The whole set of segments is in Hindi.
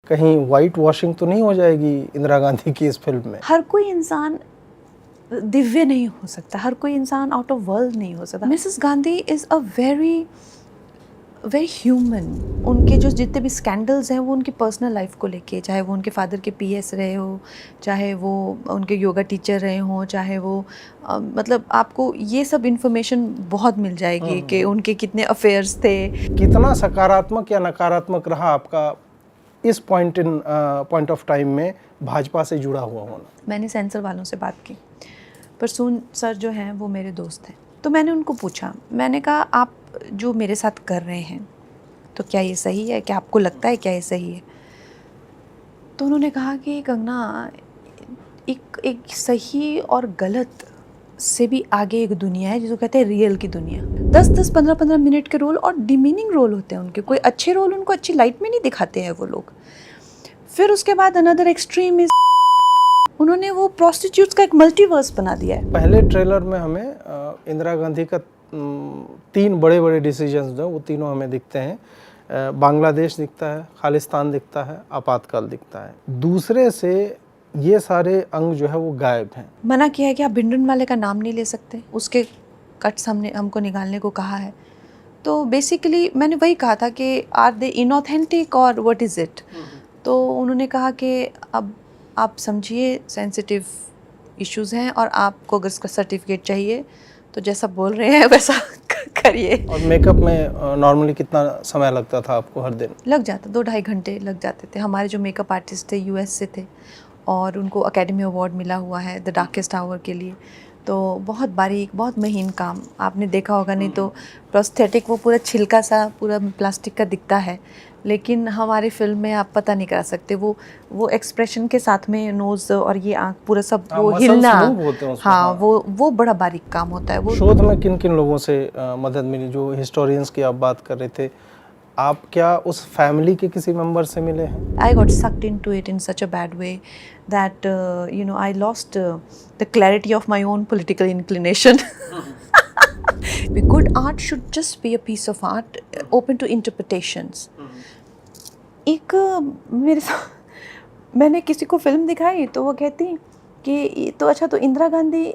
कहीं वाइट वॉशिंग तो नहीं हो जाएगी इंदिरा गांधी की इस फिल्म में? हर कोई इंसान दिव्य नहीं हो सकता, हर कोई इंसान आउट ऑफ वर्ल्ड नहीं हो सकता। Mrs Gandhi is a very very human. उनके जो जितने भी स्कैंडल्स हैं वो उनकी पर्सनल लाइफ को लेके, चाहे वो उनके फादर के पीएस रहे हो, चाहे वो उनके योगा टीचर रहे हों, चाहे वो मतलब आपको ये सब इन्फॉर्मेशन बहुत मिल जाएगी कि उनके कितने अफेयर्स थे। कितना सकारात्मक या नकारात्मक रहा आपका इस पॉइंट ऑफ टाइम में भाजपा से जुड़ा हुआ होना? मैंने सेंसर वालों से बात की, परसून सर जो हैं वो मेरे दोस्त हैं, तो मैंने उनको पूछा, मैंने कहा आप जो मेरे साथ कर रहे हैं तो क्या ये सही है, क्या आपको लगता है क्या ये सही है? तो उन्होंने कहा कि कंगना, एक सही और गलत से भी आगे एक दुनिया है जिसको कहते हैं रियल की दुनिया। 10-10, 15-15 मिनट के रोल और डिमीनिंग रोल होते हैं उनके, कोई अच्छे रोल उनको अच्छी लाइट में नहीं दिखाते हैं वो लोग। फिर उसके बाद अनदर एक्सट्रीम इज उन्होंने वो प्रोस्टिट्यूट्स का एक मल्टीवर्स बना दिया है। पहले ट्रेलर में हमें इंदिरा गांधी का 3 बड़े बड़े डिसीजंस जो वो तीनों हमें दिखते हैं। बांग्लादेश दिखता है, खालिस्तान दिखता है, आपातकाल दिखता है। दूसरे से ये सारे अंग जो है वो गायब हैं। मना किया है कि आप भिंडरनवाले का नाम नहीं ले सकते, उसके कट्स हमको निकालने को कहा है। तो बेसिकली मैंने वही कहा था कि आर दे इनऑथेंटिक और व्हाट इज़ इट। तो उन्होंने कहा कि अब आप समझिए सेंसिटिव इश्यूज़ हैं और आपको अगर इसका सर्टिफिकेट चाहिए तो जैसा बोल रहे हैं वैसा करिए। और मेकअप में नॉर्मली कितना समय लगता था आपको हर दिन? लग जाता 2-2.5 घंटे लग जाते थे। हमारे जो मेकअप आर्टिस्ट थे यूएस से थे और उनको एकेडमी अवार्ड मिला हुआ है द डार्केस्ट आवर के लिए। तो बहुत बारीक, बहुत महीन काम, आपने देखा होगा, नहीं तो प्रोस्थेटिक वो पूरा छिलका सा पूरा प्लास्टिक का दिखता है, लेकिन हमारी फिल्म में आप पता नहीं करा सकते वो एक्सप्रेशन के साथ में नोज़ और ये आँख पूरा सब वो हिलना, हाँ वो बड़ा बारीक काम होता है। वो शोध में किन किन लोगों से मदद मिली? जो हिस्टोरियंस की आप बात कर रहे थे, आप क्या उस फैमिली के किसी मेंबर से मिले हैं? I got sucked into it in such a bad way that I lost the clarity of my own political inclination. Good art should just be a piece of art, open to interpretations. एक मेरे साथ मैंने किसी को फिल्म दिखाई तो वो कहती कि तो अच्छा, तो इंदिरा गांधी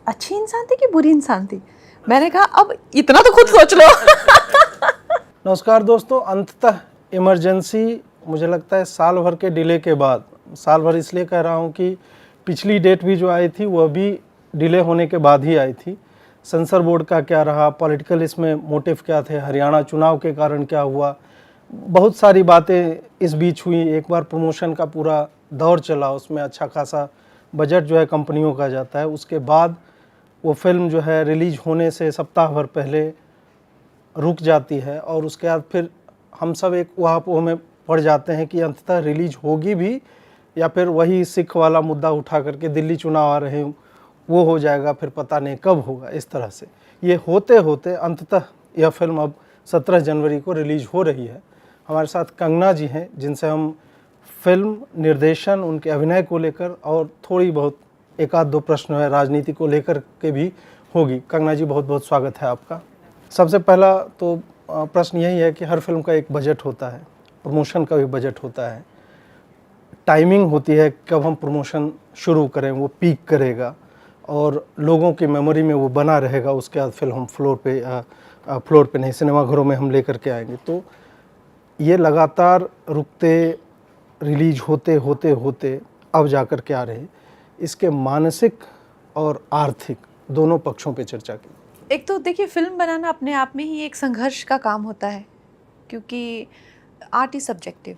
अच्छी इंसान थी कि बुरी इंसान थी? मैंने कहा अब इतना तो खुद सोच लो। नमस्कार दोस्तों, अंततः इमरजेंसी मुझे लगता है साल भर के डिले के बाद, साल भर इसलिए कह रहा हूँ कि पिछली डेट भी जो आई थी वह भी डिले होने के बाद ही आई थी। सेंसर बोर्ड का क्या रहा, पॉलिटिकल इसमें मोटिव क्या थे, हरियाणा चुनाव के कारण क्या हुआ, बहुत सारी बातें इस बीच हुई। एक बार प्रमोशन का पूरा दौर चला, उसमें अच्छा खासा बजट जो है कंपनियों का जाता है। उसके बाद वो फिल्म जो है रिलीज होने से सप्ताह भर पहले रुक जाती है और उसके बाद फिर हम सब एक उहापोह में पड़ जाते हैं कि अंततः रिलीज होगी भी या फिर वही सिख वाला मुद्दा उठा करके दिल्ली चुनाव आ रहे हैं वो हो जाएगा, फिर पता नहीं कब होगा। इस तरह से ये होते होते अंततः यह फिल्म अब 17 जनवरी को रिलीज हो रही है। हमारे साथ कंगना जी हैं जिनसे हम फिल्म निर्देशन, उनके अभिनय को लेकर और थोड़ी बहुत एक आध दो प्रश्न है राजनीति को लेकर के भी होगी। कंगना जी, बहुत बहुत स्वागत है आपका। सबसे पहला तो प्रश्न यही है कि हर फिल्म का एक बजट होता है, प्रमोशन का भी बजट होता है, टाइमिंग होती है कब हम प्रमोशन शुरू करें, वो पीक करेगा और लोगों की मेमोरी में वो बना रहेगा। उसके बाद फिल्म हम फ्लोर पे नहीं, सिनेमाघरों में हम लेकर के आएंगे। तो ये लगातार रुकते रिलीज होते होते होते अब जाकर के आ रहे, इसके मानसिक और आर्थिक दोनों पक्षों पे चर्चा की। एक तो देखिए, फिल्म बनाना अपने आप में ही एक संघर्ष का काम होता है, क्योंकि आर्ट इज सब्जेक्टिव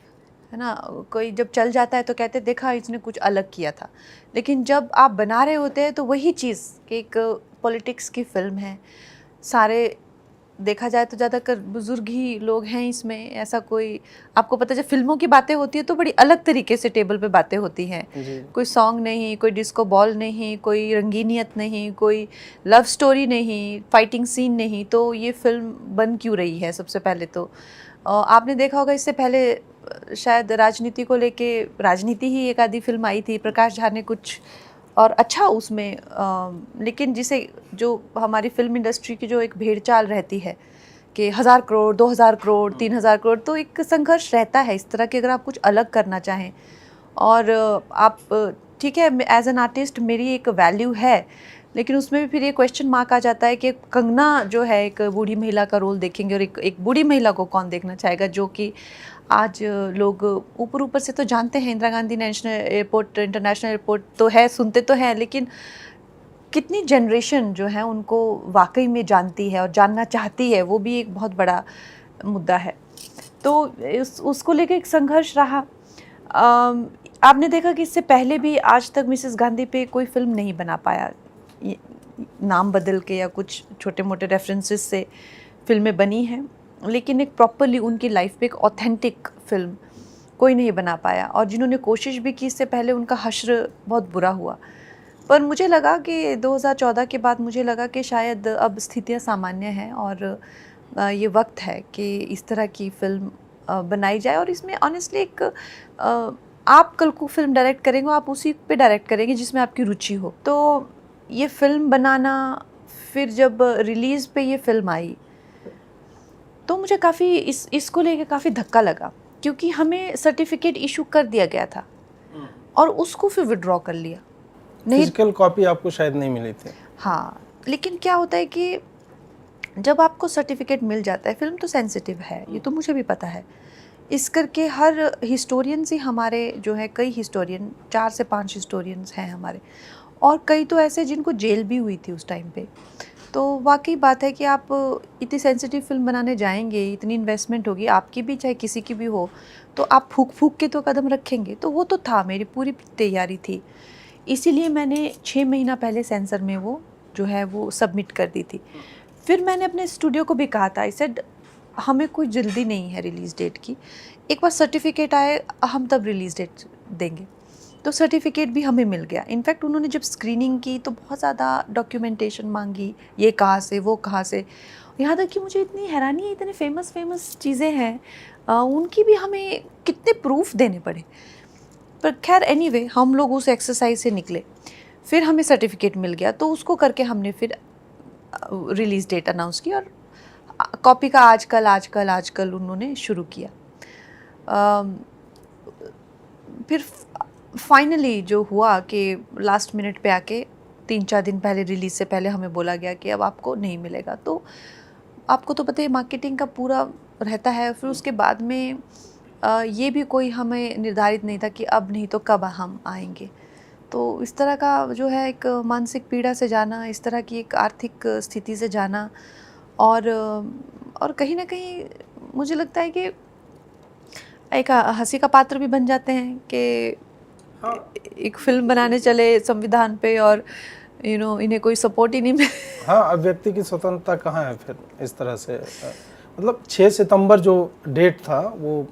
है ना। कोई जब चल जाता है तो कहते देखा इसने कुछ अलग किया था, लेकिन जब आप बना रहे होते हैं तो वही चीज़ कि एक पॉलिटिक्स की फिल्म है, सारे देखा जाए तो ज़्यादातर बुजुर्ग ही लोग हैं इसमें। ऐसा कोई आपको पता है, जब फिल्मों की बातें होती है तो बड़ी अलग तरीके से टेबल पे बातें होती हैं। कोई सॉन्ग नहीं, कोई डिस्को बॉल नहीं, कोई रंगीनियत नहीं, कोई लव स्टोरी नहीं, फाइटिंग सीन नहीं। तो ये फिल्म बन क्यों रही है? सबसे पहले तो आपने देखा होगा इससे पहले शायद राजनीति को लेके राजनीति ही एक आधी फिल्म आई थी, प्रकाश झा ने कुछ और अच्छा उसमें लेकिन जिसे जो हमारी फिल्म इंडस्ट्री की जो एक भेड़चाल रहती है कि 1000 करोड़, 2000 करोड़, 3000 करोड़, तो एक संघर्ष रहता है इस तरह कि अगर आप कुछ अलग करना चाहें और आप ठीक है, एज एन आर्टिस्ट मेरी एक वैल्यू है, लेकिन उसमें भी फिर ये क्वेश्चन मार्क आ जाता है कि कंगना जो है एक बूढ़ी महिला का रोल देखेंगे और एक बूढ़ी महिला को कौन देखना चाहेगा, जो कि आज लोग ऊपर ऊपर से तो जानते हैं Indira Gandhi national airport, international airport तो है, सुनते तो हैं, लेकिन कितनी जनरेशन जो है उनको वाकई में जानती है और जानना चाहती है, वो भी एक बहुत बड़ा मुद्दा है। तो उसको लेकर एक संघर्ष रहा। आपने देखा कि इससे पहले भी आज तक मिसेस गांधी पे कोई फिल्म नहीं बना पाया, नाम बदल के या कुछ छोटे मोटे रेफरेंसेस से फिल्में बनी हैं, लेकिन एक प्रॉपरली उनकी लाइफ पे एक ऑथेंटिक फिल्म कोई नहीं बना पाया। और जिन्होंने कोशिश भी की इससे पहले उनका हश्र बहुत बुरा हुआ। पर मुझे लगा कि 2014 के बाद मुझे लगा कि शायद अब स्थितियाँ सामान्य हैं और ये वक्त है कि इस तरह की फ़िल्म बनाई जाए। और इसमें ऑनेस्टली एक आप कल को फिल्म डायरेक्ट करेंगे, आप उसी पे डायरेक्ट करेंगे जिसमें आपकी रुचि हो। तो ये फ़िल्म बनाना, फिर जब रिलीज़ पे ये फ़िल्म आई तो मुझे काफ़ी इसको लेके काफ़ी धक्का लगा, क्योंकि हमें सर्टिफिकेट इशू कर दिया गया था और उसको फिर विड्रॉ कर लिया। नहीं, फिजिकल कॉपी आपको शायद नहीं मिली थी। हाँ, लेकिन क्या होता है कि जब आपको सर्टिफिकेट मिल जाता है, फिल्म तो सेंसिटिव है, ये तो मुझे भी पता है, इस करके हर हिस्टोरियंस ही हमारे जो है, कई हिस्टोरियन 4 से 5 हिस्टोरियंस हैं हमारे, और कई तो ऐसे जिनको जेल भी हुई थी उस टाइम पे। तो वाकई बात है कि आप इतनी सेंसिटिव फिल्म बनाने जाएंगे, इतनी इन्वेस्टमेंट होगी आपकी भी चाहे किसी की भी हो, तो आप फूक फूक के तो कदम रखेंगे। तो वो तो था, मेरी पूरी तैयारी थी, इसीलिए मैंने 6 महीना पहले सेंसर में वो जो है वो सबमिट कर दी थी। फिर मैंने अपने स्टूडियो को भी कहा था, आई सेड हमें कोई जल्दी नहीं है रिलीज़ डेट की, एक बार सर्टिफिकेट आए हम तब रिलीज़ डेट देंगे। तो सर्टिफिकेट भी हमें मिल गया। इनफैक्ट उन्होंने जब स्क्रीनिंग की तो बहुत ज़्यादा डॉक्यूमेंटेशन मांगी, ये कहाँ से वो कहाँ से, यहाँ तक कि मुझे इतनी हैरानी है, इतने फेमस चीज़ें हैं उनकी भी हमें कितने प्रूफ देने पड़े। पर खैर एनीवे, हम लोग उस एक्सरसाइज से निकले, फिर हमें सर्टिफिकेट मिल गया, तो उसको करके हमने फिर रिलीज़ डेट अनाउंस की और कॉपी का आजकल उन्होंने शुरू किया। फिर फाइनली जो हुआ कि लास्ट मिनट पे आके 3-4 दिन पहले, रिलीज़ से पहले हमें बोला गया कि अब आपको नहीं मिलेगा। तो आपको तो पता है मार्केटिंग का पूरा रहता है। फिर उसके बाद में ये भी कोई हमें निर्धारित नहीं था कि अब नहीं तो कब हम आएंगे। तो इस तरह का जो है एक मानसिक पीड़ा से जाना, इस तरह की एक आर्थिक स्थिति से जाना, और कहीं ना कहीं मुझे लगता है कि एक हंसी का पात्र भी बन जाते हैं कि एक फिल्म बनाने चले संविधान पे और इन्हें कोई सपोर्ट ही नहीं मिले। हाँ, अब व्यक्ति की स्वतंत्रता कहाँ है फिर इस तरह से। मतलब 6 सितंबर जो डेट था वो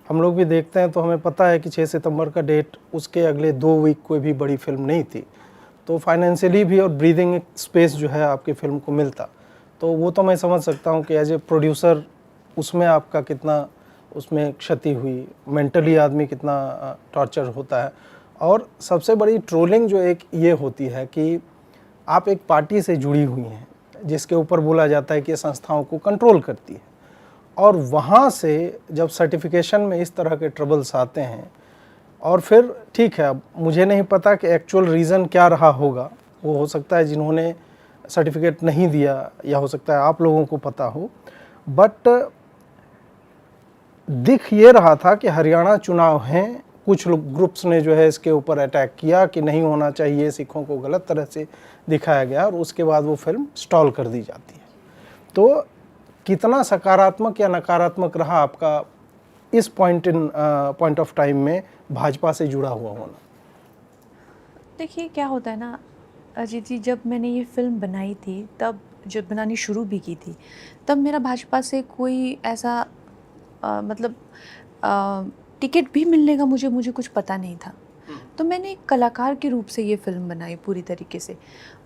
हम लोग भी देखते हैं, तो हमें पता है कि 6 सितंबर का डेट, उसके अगले 2 वीक कोई भी बड़ी फिल्म नहीं थी, तो फाइनेंशियली भी और ब्रीदिंग स्पेस जो है आपकी फिल्म को मिलता। तो वो तो मैं समझ सकता हूँ कि एज ए प्रोड्यूसर उसमें आपका कितना उसमें क्षति हुई, मेंटली आदमी कितना टॉर्चर होता है। और सबसे बड़ी ट्रोलिंग जो एक ये होती है कि आप एक पार्टी से जुड़ी हुई हैं जिसके ऊपर बोला जाता है कि ये संस्थाओं को कंट्रोल करती है, और वहाँ से जब सर्टिफिकेशन में इस तरह के ट्रबल्स आते हैं, और फिर ठीक है, अब मुझे नहीं पता कि एक्चुअल रीज़न क्या रहा होगा, वो हो सकता है जिन्होंने सर्टिफिकेट नहीं दिया, या हो सकता है आप लोगों को पता हो, बट दिख ये रहा था कि हरियाणा चुनाव हैं, कुछ लोग ग्रुप्स ने जो है इसके ऊपर अटैक किया कि नहीं होना चाहिए, सिखों को गलत तरह से दिखाया गया, और उसके बाद वो फिल्म स्टॉल कर दी जाती है। तो कितना सकारात्मक या नकारात्मक रहा आपका इस पॉइंट ऑफ टाइम में भाजपा से जुड़ा हुआ होना? देखिए क्या होता है ना अजीत जी, जब मैंने ये फिल्म बनाई थी, तब जब बनानी शुरू भी की थी, तब मेरा भाजपा से कोई ऐसा मतलब टिकट भी मिलने का मुझे कुछ पता नहीं था। तो मैंने एक कलाकार के रूप से ये फिल्म बनाई पूरी तरीके से।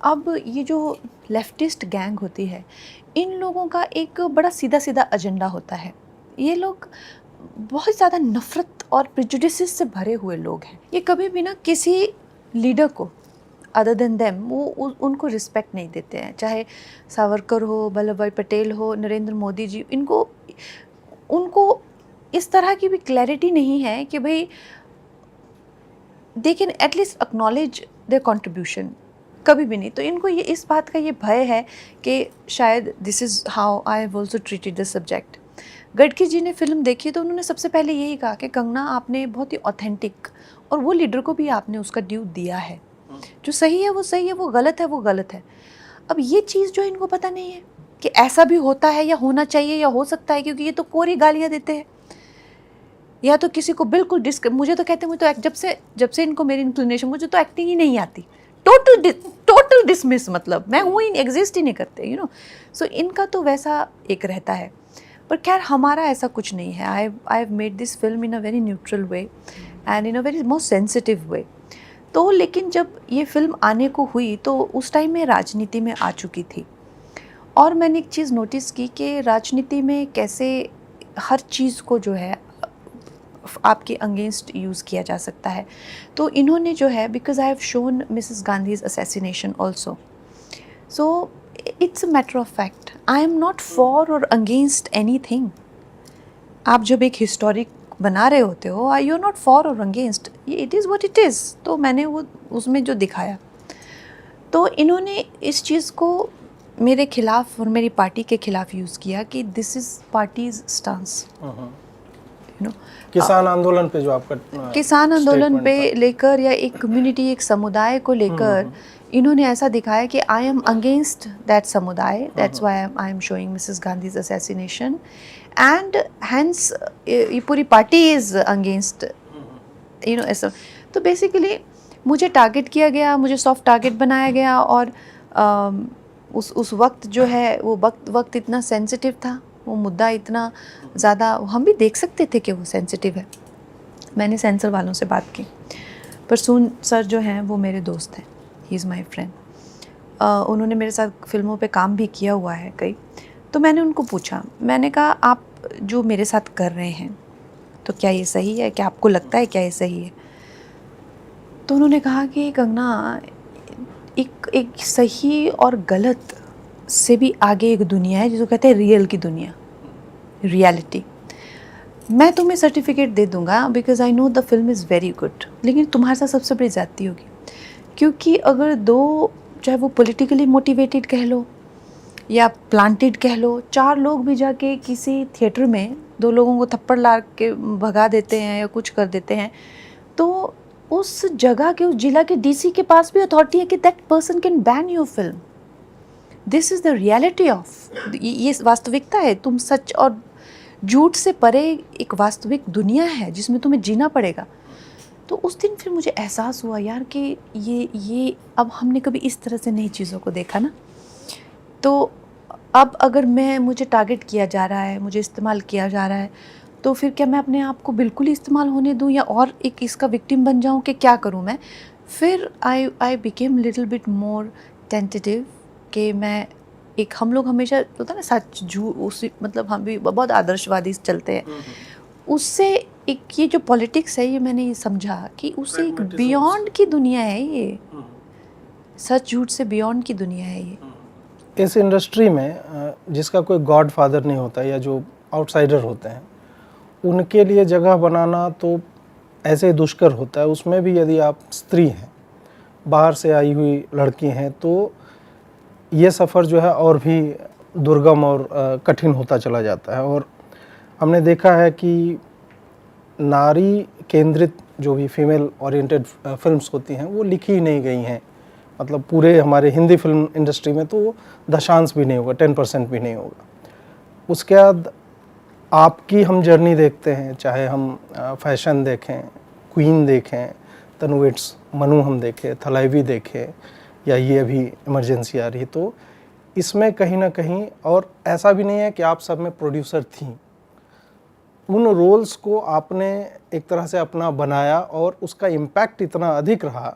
अब ये जो लेफ्टिस्ट गैंग होती है, इन लोगों का एक बड़ा सीधा सीधा एजेंडा होता है। ये लोग बहुत ज़्यादा नफ़रत और प्रेजुडिसेस से भरे हुए लोग हैं। ये कभी भी ना किसी लीडर को अदर देन देम वो उनको रिस्पेक्ट नहीं देते हैं, चाहे सावरकर हो, वल्लभ भाई पटेल हो, नरेंद्र मोदी जी, उनको इस तरह की भी क्लैरिटी नहीं है कि भाई they can at least acknowledge there contribution, कभी भी नहीं। तो इनको ये इस बात का ये भय है कि शायद this is how I have also treated this subject. Gadkari ji ने फिल्म देखी तो उन्होंने सबसे पहले यही कहा कि कंगना आपने बहुत ही ऑथेंटिक, और वो लीडर को भी आपने उसका ड्यू दिया है, जो सही है वो सही है, वो गलत है वो गलत है। अब ये चीज़ जो इनको पता नहीं है कि ऐसा भी होता है या होना चाहिए या हो सकता है, क्योंकि ये तो कोरी गालियाँ देते हैं या तो किसी को बिल्कुल मुझे तो कहते हैं, मुझे तो जब से इनको मेरी इंक्लिनेशन, मुझे तो एक्टिंग ही नहीं आती, टोटल डिसमिस, मतलब मैं हूँ ही, एग्जिस्ट ही नहीं करते, यू नो। सो इनका तो वैसा एक रहता है, पर खैर हमारा ऐसा कुछ नहीं है। I have made this film in a very neutral way and in a very most sensitive way. तो लेकिन जब ये फिल्म आने को हुई तो उस टाइम में राजनीति में आ चुकी थी, और मैंने एक चीज़ नोटिस की कि राजनीति में कैसे हर चीज़ को जो है आपके अगेंस्ट यूज़ किया जा सकता है। तो इन्होंने जो है, because I have shown Mrs Gandhi's assassination also, so it's a matter of fact, I am not for और अगेंस्ट एनी थिंग। आप जब एक हिस्टोरिक बना रहे होते हो, आई यू नॉट फॉर और against, it is what it is. तो मैंने वो उसमें जो दिखाया, तो इन्होंने इस चीज़ को मेरे खिलाफ और मेरी पार्टी के खिलाफ यूज़ किया कि this is parties stance, you know. किसान आंदोलन पे जो आपका किसान आंदोलन statement पे था। लेकर या एक कम्युनिटी, एक समुदाय को लेकर इन्होंने ऐसा दिखाया कि आई एम अगेंस्ट दैट समुदाय, that's why I am showing Mrs Gandhi's assassination, and hence ये पूरी party is against, you know, ऐसा। तो बेसिकली मुझे टारगेट किया गया, मुझे सॉफ्ट टारगेट बनाया गया, और उस वक्त जो है वो वक्त इतना सेंसिटिव था, वो मुद्दा इतना ज़्यादा, हम भी देख सकते थे कि वो सेंसिटिव है। मैंने सेंसर वालों से बात की, परसून सर जो हैं वो मेरे दोस्त हैं, ही इज़ माई फ्रेंड, उन्होंने मेरे साथ फिल्मों पे काम भी किया हुआ है कई। तो मैंने उनको पूछा, मैंने कहा आप जो मेरे साथ कर रहे हैं तो क्या ये सही है, क्या आपको लगता है क्या ये सही है? तो उन्होंने कहा कि कंगना, एक सही और गलत से भी आगे एक दुनिया है जिसको कहते हैं रियल की दुनिया, रियलिटी। मैं तुम्हें सर्टिफिकेट दे दूंगा because I know the film is very good, लेकिन तुम्हारे साथ सबसे बड़ी ज़्यादती होगी, क्योंकि अगर दो, चाहे वो पॉलिटिकली मोटिवेटेड कह लो या प्लांटेड कह लो, 4 लोग भी जाके किसी थिएटर में 2 लोगों को थप्पड़ ला के भगा देते हैं या कुछ कर देते हैं, तो उस जगह के, उस जिला के डीसी के पास भी अथॉरिटी है कि that person can ban your film. This is the reality of, ये वास्तविकता है। तुम सच और झूठ से परे एक वास्तविक दुनिया है जिसमें तुम्हें जीना पड़ेगा। तो उस दिन फिर मुझे एहसास हुआ यार कि ये अब हमने कभी इस तरह से नई चीज़ों को देखा ना। तो अब अगर मुझे टारगेट किया जा रहा है, मुझे इस्तेमाल किया जा रहा है, तो फिर क्या मैं अपने आप को बिल्कुल ही इस्तेमाल होने दूं या और एक इसका विक्टिम बन जाऊं कि क्या करूं मैं? फिर I became little bit more tentative कि मैं एक, हम लोग हमेशा होता है ना सच झूठ, उसी मतलब हम भी बहुत आदर्शवादी चलते हैं, उससे एक ये जो पॉलिटिक्स है, ये मैंने ये समझा कि उससे एक बियॉन्ड की दुनिया है, ये सच झूठ से बियॉन्ड की दुनिया है ये। इस इंडस्ट्री में जिसका कोई गॉड फादर नहीं होता या जो आउटसाइडर होते हैं, उनके लिए जगह बनाना तो ऐसे दुष्कर होता है। उसमें भी यदि आप स्त्री हैं, बाहर से आई हुई लड़की हैं, तो ये सफ़र जो है और भी दुर्गम और कठिन होता चला जाता है। और हमने देखा है कि नारी केंद्रित जो भी फीमेल ओरिएंटेड फिल्म्स होती हैं वो लिखी ही नहीं गई हैं। मतलब पूरे हमारे हिंदी फिल्म इंडस्ट्री में तो दशांश भी नहीं होगा, 10% भी नहीं होगा। उसके बाद आपकी हम जर्नी देखते हैं, चाहे हम फैशन देखें, क्वीन देखें, तनुवेट्स मनु हम देखें, थलाइवी देखें, या ये अभी इमरजेंसी आ रही, तो इसमें कहीं ना कहीं, और ऐसा भी नहीं है कि आप सब में प्रोड्यूसर थीं, उन रोल्स को आपने एक तरह से अपना बनाया और उसका इम्पैक्ट इतना अधिक रहा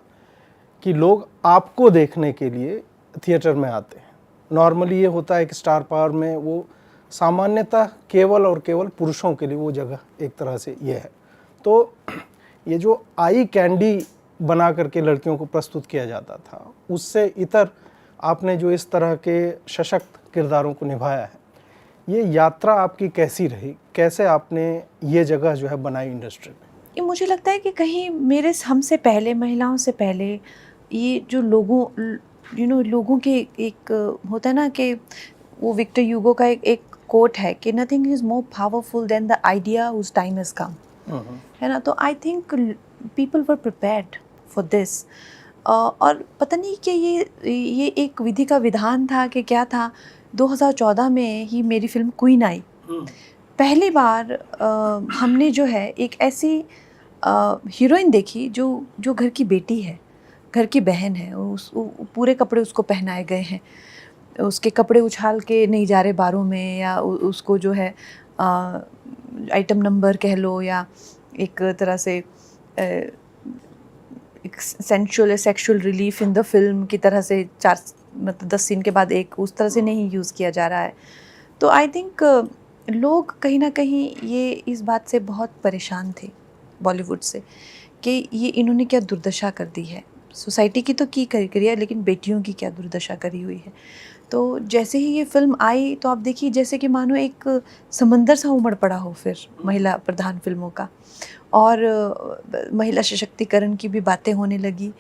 कि लोग आपको देखने के लिए थिएटर में आते हैं। नॉर्मली ये होता है कि स्टार पावर में वो सामान्यतः केवल और केवल पुरुषों के लिए वो जगह एक तरह से ये है। तो ये जो आई कैंडी बना करके लड़कियों को प्रस्तुत किया जाता था, उससे इतर आपने जो इस तरह के सशक्त किरदारों को निभाया है, ये यात्रा आपकी कैसी रही? कैसे आपने ये जगह जो है बनाई इंडस्ट्री में? ये मुझे लगता है कि कहीं मेरे हमसे पहले, महिलाओं से पहले, ये जो लोगों के एक होता है ना कि वो विक्टर ह्यूगो का एक कोट है कि nothing is more powerful than the idea whose time has come, है ना। तो I think people were prepared for this. और पता नहीं कि ये एक विधि का विधान था कि क्या था। 2014 में ही मेरी फिल्म क्वीन आई। पहली बार हमने जो है एक ऐसी हीरोइन देखी जो घर की बेटी है, घर की बहन है। पूरे कपड़े उसको पहनाए गए हैं, उसके कपड़े उछाल के नहीं जा रहे बारों में, या उसको जो है आइटम नंबर कह लो, या एक तरह से एक sexual relief in the film की तरह से 10 सीन के बाद एक, उस तरह से नहीं यूज़ किया जा रहा है। तो आई थिंक लोग कहीं ना कहीं ये इस बात से बहुत परेशान थे बॉलीवुड से कि ये इन्होंने क्या दुर्दशा कर दी है। सोसाइटी की तो की करी है, लेकिन बेटियों की क्या दुर्दशा करी हुई है। तो जैसे ही ये फिल्म आई तो आप देखिए जैसे कि मानो एक समंदर सा उमड़ पड़ा हो फिर महिला प्रधान फिल्मों का, और महिला सशक्तिकरण की भी बातें होने लगी।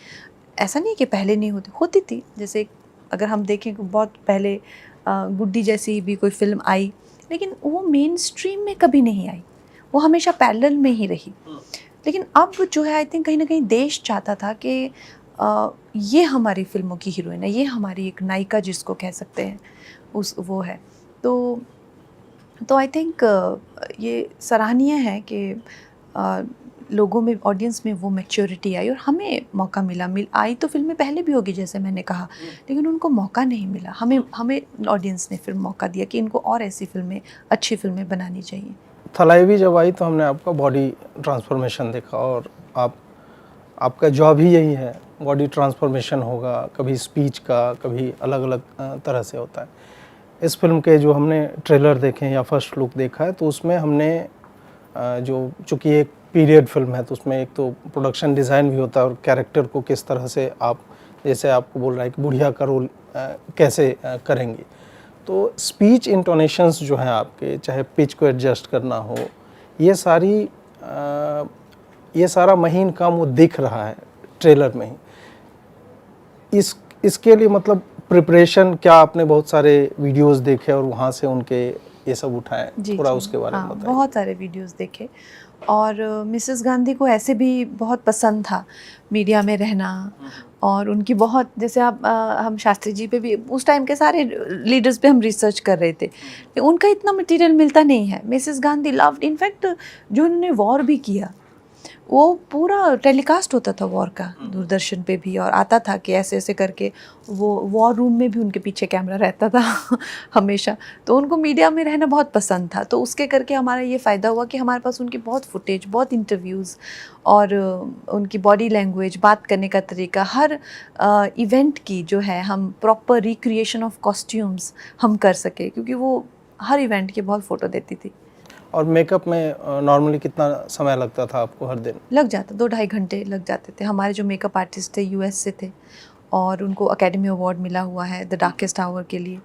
ऐसा नहीं कि पहले नहीं होती थी। जैसे अगर हम देखें कि बहुत पहले गुड्डी जैसी भी कोई फिल्म आई, लेकिन वो मेन स्ट्रीम में कभी नहीं आई, वो हमेशा पैरेलल में ही रही। लेकिन अब जो है आई थिंक कहीं ना कहीं देश चाहता था कि ये हमारी फिल्मों की हीरोइन है, ये हमारी एक नायिका जिसको कह सकते हैं वो है। तो आई थिंक ये सराहनीय है कि लोगों में, ऑडियंस में वो मैच्योरिटी आई और हमें मौका आई तो फिल्में पहले भी होगी जैसे मैंने कहा, लेकिन उनको मौका नहीं मिला। हमें ऑडियंस ने फिर मौका दिया कि इनको और ऐसी फिल्में, अच्छी फिल्में बनानी चाहिए। थलाइवी जब आई तो हमने आपका बॉडी ट्रांसफॉर्मेशन देखा, और आपका जॉब ही यही है, बॉडी ट्रांसफॉर्मेशन होगा, कभी स्पीच का, कभी अलग अलग तरह से होता है। इस फिल्म के जो हमने ट्रेलर देखे या फर्स्ट लुक देखा है, तो उसमें हमने जो चूँकि एक पीरियड फिल्म है, तो उसमें एक तो प्रोडक्शन डिज़ाइन भी होता है, और कैरेक्टर को किस तरह से आप, जैसे आपको बोल रहा है कि बुढ़िया का रोल कैसे करेंगी, तो स्पीच इंटोनेशंस जो हैं आपके, चाहे पिच को एडजस्ट करना हो, ये सारा महीन काम वो दिख रहा है ट्रेलर में ही। इसके लिए मतलब प्रिपरेशन क्या, आपने बहुत सारे वीडियोस देखे और वहाँ से उनके ये सब उठाए, थोड़ा उसके बारे में बताइए। बहुत सारे वीडियोस देखे, और मिसेस गांधी को ऐसे भी बहुत पसंद था मीडिया में रहना, और उनकी बहुत, जैसे आप हम शास्त्री जी पे भी, उस टाइम के सारे लीडर्स पे हम रिसर्च कर रहे थे, उनका इतना मटेरियल मिलता नहीं है। मिसेस गांधी लव्ड, इनफैक्ट जो उन्होंने वॉर भी किया वो पूरा टेलीकास्ट होता था वॉर का दूरदर्शन पे भी, और आता था कि ऐसे ऐसे करके, वो वॉर रूम में भी उनके पीछे कैमरा रहता था हमेशा। तो उनको मीडिया में रहना बहुत पसंद था, तो उसके करके हमारा ये फ़ायदा हुआ कि हमारे पास उनकी बहुत फुटेज, बहुत इंटरव्यूज़, और उनकी बॉडी लैंग्वेज, बात करने का तरीका, हर इवेंट की जो है हम प्रॉपर रिक्रिएशन ऑफ कॉस्ट्यूम्स हम कर सके, क्योंकि वो हर इवेंट की बहुत फ़ोटो देती थी। और मेकअप में नॉर्मली कितना समय लगता था आपको हर दिन? लग जाता, 2-2.5 घंटे लग जाते थे। हमारे जो मेकअप आर्टिस्ट थे यूएस से थे, और उनको एकेडमी अवार्ड मिला हुआ है द डार्केस्ट आवर के लिए।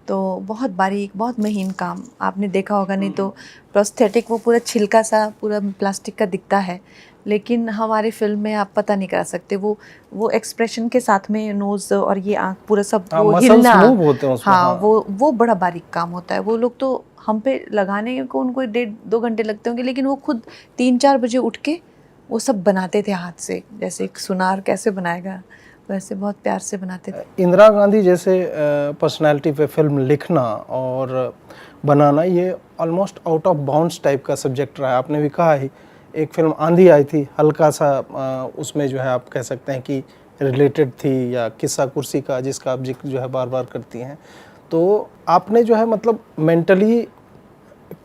तो बहुत बारीक, बहुत महीन काम, आपने देखा होगा। नहीं तो प्रोस्थेटिक वो पूरा छिलका सा, पूरा प्लास्टिक का दिखता है, लेकिन हमारी फिल्म में आप पता नहीं करा सकते, वो एक्सप्रेशन के साथ में नोज़ और ये आँख पूरा सब वो हिलना, हाँ, वो बड़ा बारीक काम होता है। वो लोग तो हम पे लगाने को उनको 1.5-2 घंटे लगते होंगे, लेकिन वो खुद 3-4 बजे उठ के वो सब बनाते थे हाथ से, जैसे एक सुनार कैसे बनाएगा वैसे बहुत प्यार से बनाते थे। इंदिरा गांधी जैसे पर्सनालिटी पे फिल्म लिखना और बनाना, ये almost out of bounds type का सब्जेक्ट रहा है। आपने भी कहा ही, एक फिल्म आंधी आई थी, हल्का सा उसमें जो है आप कह सकते हैं कि रिलेटेड थी, या किस्सा कुर्सी का जिसका आप जिक्र जो है बार बार करती हैं। तो आपने जो है मतलब मेंटली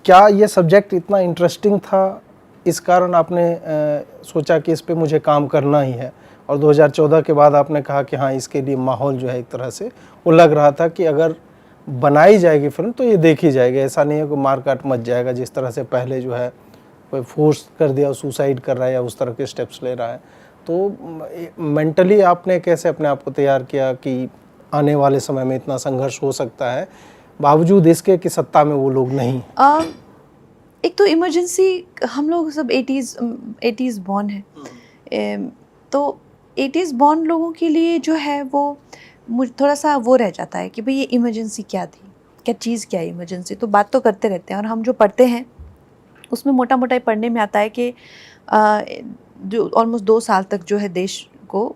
क्या ये सब्जेक्ट इतना इंटरेस्टिंग था, इस कारण आपने सोचा कि इस पे मुझे काम करना ही है, और 2014 के बाद आपने कहा कि हाँ, इसके लिए माहौल जो है एक तरह से वो लग रहा था कि अगर बनाई जाएगी फिल्म तो ये देखी जाएगी, ऐसा नहीं है कि मार काट मच जाएगा जिस तरह से पहले जो है कोई फोर्स कर दिया, सुसाइड कर रहा है या उस तरह के स्टेप्स ले रहा है। तो मेंटली आपने कैसे अपने आप को तैयार किया कि आने वाले समय में इतना संघर्ष हो सकता है, बावजूद इसके कि सत्ता में वो लोग नहीं? एक तो इमरजेंसी, हम लोग सब 80s बॉर्न है, तो 80s बॉर्न लोगों के लिए जो है वो मुझे थोड़ा सा वो रह जाता है कि भाई ये इमरजेंसी क्या थी, क्या चीज़, क्या है इमरजेंसी। तो बात तो करते रहते हैं, और हम जो पढ़ते हैं उसमें मोटा मोटा पढ़ने में आता है कि जो ऑलमोस्ट 2 साल तक जो है देश को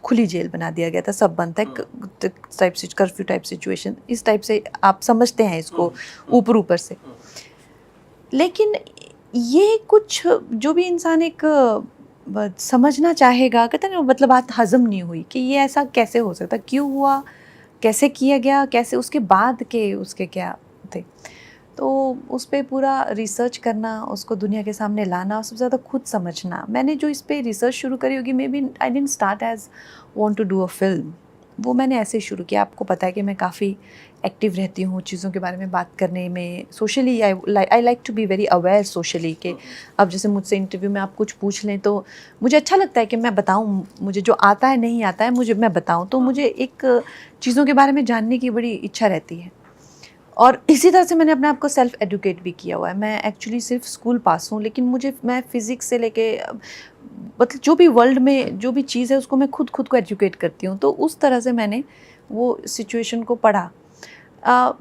खुली जेल बना दिया गया था, सब बंद था, टाइप से कर्फ्यू टाइप सिचुएशन, इस टाइप से आप समझते हैं इसको ऊपर से। लेकिन ये कुछ जो भी इंसान एक समझना चाहेगा, कहते हैं ना, मतलब बात हजम नहीं हुई कि ये ऐसा कैसे हो सकता, क्यों हुआ, कैसे किया गया, कैसे उसके बाद के उसके क्या थे। तो उस पर पूरा रिसर्च करना, उसको दुनिया के सामने लाना, सबसे ज़्यादा खुद समझना। मैंने जो इस पर रिसर्च शुरू करी होगी, maybe I didn't start as want to do a film, वो मैंने ऐसे शुरू किया। आपको पता है कि मैं काफ़ी एक्टिव रहती हूँ चीज़ों के बारे में बात करने में, socially I like to be very aware socially, कि अब जैसे मुझसे इंटरव्यू में आप कुछ पूछ लें तो मुझे अच्छा लगता है कि मैं बताऊँ, मुझे जो आता है नहीं आता है मुझे मैं बताऊँ, तो मुझे एक चीज़ों के बारे में जानने की बड़ी इच्छा रहती है। और इसी तरह से मैंने अपने आप को सेल्फ एडुकेट भी किया हुआ है। मैं एक्चुअली सिर्फ स्कूल पास हूँ, लेकिन मैं फ़िज़िक्स से लेके मतलब जो भी वर्ल्ड में जो भी चीज़ है उसको मैं खुद को एजुकेट करती हूँ। तो उस तरह से मैंने वो सिचुएशन को पढ़ा।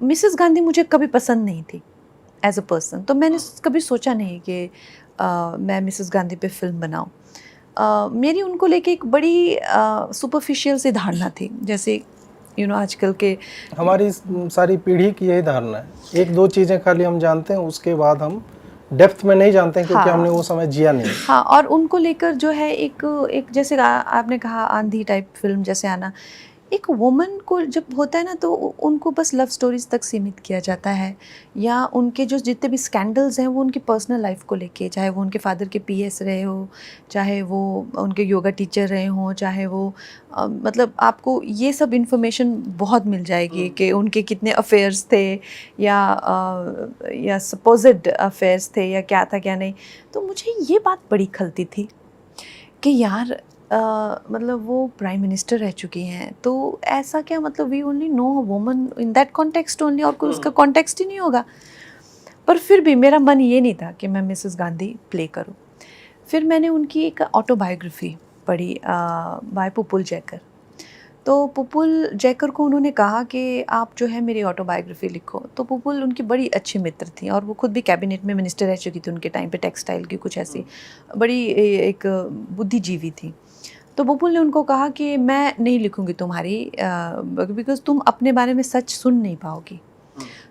मिसेस गांधी मुझे कभी पसंद नहीं थी एज अ पर्सन, तो मैंने कभी सोचा नहीं कि मैं मिसेस गांधी पे फिल्म बनाऊँ। मेरी उनको लेके एक बड़ी सुपरफिशियल सी धारणा थी, जैसे आजकल के हमारी सारी पीढ़ी की यही धारणा है, 1-2 चीज़ें खाली हम जानते हैं, उसके बाद हम डेप्थ में नहीं जानते हैं, क्योंकि हमने वो समय जिया नहीं। हाँ, और उनको लेकर जो है एक जैसे आपने कहा आंधी टाइप फिल्म जैसे आना, एक वुमन को जब होता है ना तो उनको बस लव स्टोरीज तक सीमित किया जाता है, या उनके जो जितने भी स्कैंडल्स हैं वो उनकी पर्सनल लाइफ को लेके, चाहे वो उनके फादर के पीएस रहे हो, चाहे वो उनके योगा टीचर रहे हों, चाहे वो मतलब आपको ये सब इन्फॉर्मेशन बहुत मिल जाएगी कि उनके कितने अफेयर्स थे, या सपोज्ड अफेयर्स थे, या क्या था क्या नहीं। तो मुझे ये बात बड़ी खलती थी कि यार मतलब वो प्राइम मिनिस्टर रह चुकी हैं, तो ऐसा क्या, मतलब we only know a woman in that context only, और कोई उसका कॉन्टेक्स्ट ही नहीं होगा। पर फिर भी मेरा मन ये नहीं था कि मैं मिसेस गांधी प्ले करूं। फिर मैंने उनकी एक ऑटोबायोग्राफी पढ़ी बाय पुपुल जैकर। तो पुपुल जैकर को उन्होंने कहा कि आप जो है मेरी ऑटोबायोग्राफी लिखो। तो पुपुल उनकी बड़ी अच्छी मित्र थी, और वो खुद भी कैबिनेट में मिनिस्टर रह चुकी थी उनके टाइम पे, टेक्सटाइल की कुछ ऐसी बड़ी एक बुद्धिजीवी थी। तो पुपुल ने उनको कहा कि मैं नहीं लिखूंगी तुम्हारी, बिकॉज तुम अपने बारे में सच सुन नहीं पाओगी।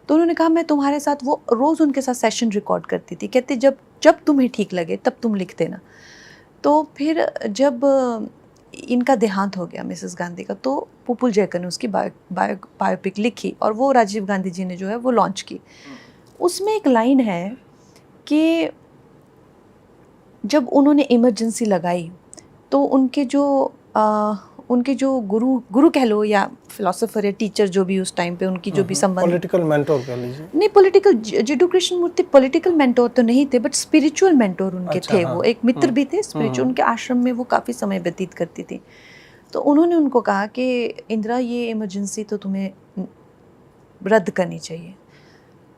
तो उन्होंने कहा मैं तुम्हारे साथ, वो रोज़ उनके साथ सेशन रिकॉर्ड करती थी, कहते जब जब तुम्हें ठीक लगे तब तुम लिख देना। तो फिर जब इनका देहांत हो गया मिसेस गांधी का, तो पुपुल जैकर ने उसकी बायोपिक लिखी, और वो राजीव गांधी जी ने जो है वो लॉन्च की। उसमें एक लाइन है कि जब उन्होंने इमरजेंसी लगाई तो उनके जो गुरु कह लो, या फिलोसोफर या टीचर जो भी उस टाइम पे उनकी जो भी संबंध, पॉलिटिकल मेंटोर कह लीजिए। नहीं, पॉलिटिकल, जिडू कृष्णमूर्ति पॉलिटिकल मेंटोर तो नहीं थे, बट स्पिरिचुअल मेंटोर उनके थे। वो एक मित्र भी थे स्पिरिचुअल, उनके आश्रम में वो काफ़ी समय व्यतीत करती थी। तो उन्होंने उनको कहा कि इंदिरा, ये इमरजेंसी तो तुम्हें रद्द करनी चाहिए।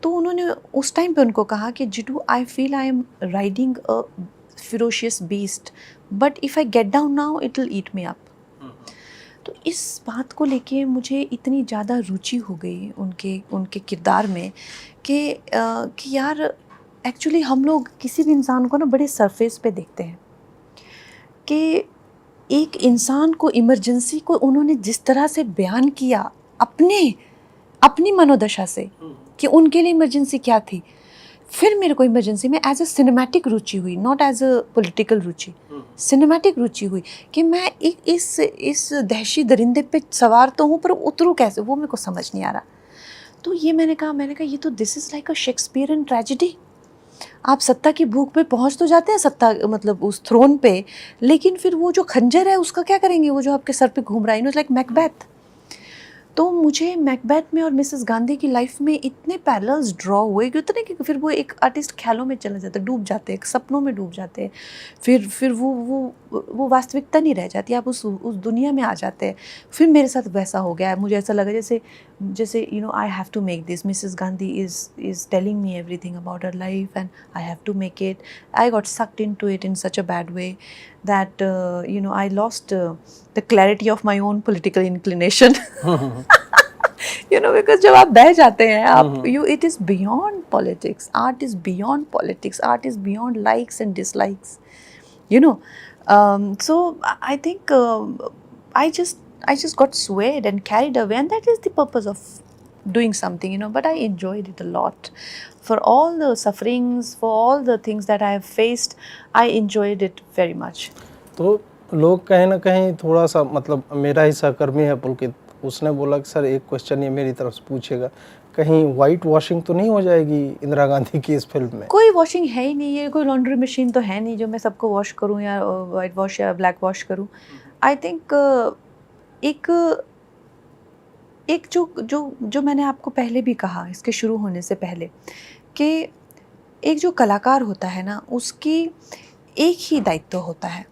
तो उन्होंने उस टाइम पे उनको कहा कि Jiddu, I feel I am riding a ferocious beast, but if I get down now it will eat me up। तो इस बात को लेके मुझे इतनी ज़्यादा रुचि हो गई उनके किरदार में कि यार एक्चुअली हम लोग किसी भी इंसान को ना बड़े सरफेस पे देखते हैं, कि एक इंसान को इमरजेंसी को उन्होंने जिस तरह से बयान किया अपनी मनोदशा से कि उनके लिए इमरजेंसी क्या थी। फिर मेरे को इमरजेंसी में एज अ सिनेमैटिक रुचि हुई, नॉट एज अ पॉलिटिकल रुचि, सिनेमैटिक रुचि हुई कि मैं इस दहशी दरिंदे पे सवार तो हूँ, पर उतरूँ कैसे, वो मेरे को समझ नहीं आ रहा। तो ये मैंने कहा ये तो this is like a Shakespearean tragedy. आप सत्ता की भूख पे पहुँच तो जाते हैं, सत्ता मतलब उस थ्रोन पे, लेकिन फिर वो जो खंजर है उसका क्या करेंगे, वो जो आपके सर पे घूम रहा है, लाइक मैकबेथ। तो मुझे मैकबेथ में और मिसेस गांधी की लाइफ में इतने पैरेलल्स ड्रॉ हुए कि उतने कि फिर वो एक आर्टिस्ट ख्यालों में चले जाते, डूब जाते, सपनों में डूब जाते। फिर वो वो वास्तविकता नहीं रह जाती, आप उस दुनिया में आ जाते हैं। फिर मेरे साथ वैसा हो गया है, मुझे ऐसा लगा जैसे you know I have to make this, Mrs Gandhi is telling me everything about her life and I have to make it. I got sucked into it in such a bad way that you know I lost the clarity of my own political inclination. You know, because जब आप बह जाते हैं आप it is beyond politics, art is beyond politics, art is beyond likes and dislikes, you know. So I think I just got swayed and carried away, and that is the purpose of doing something, you know. But I enjoyed it a lot. For all the sufferings, for all the things that I have faced, I enjoyed it very much. तो लोग कहीं ना कहीं थोड़ा सा, मतलब मेरा ही सहकर्मी है पुलकित, उसने बोला कि सर एक क्वेश्चन ये मेरी तरफ से पूछेगा, कहीं वाइट वॉशिंग तो नहीं हो जाएगी इंदिरा गांधी की इस फिल्म में? कोई वॉशिंग है ही नहीं, ये कोई लॉन्ड्री मशीन तो है नहीं जो मैं सबको वॉश करूं या वाइट वॉश या ब्लैक वॉश करूं। आई थिंक एक जो मैंने आपको पहले भी कहा इसके शुरू होने से पहले कि एक जो कलाकार होता है ना, उसकी एक ही दायित्व होता है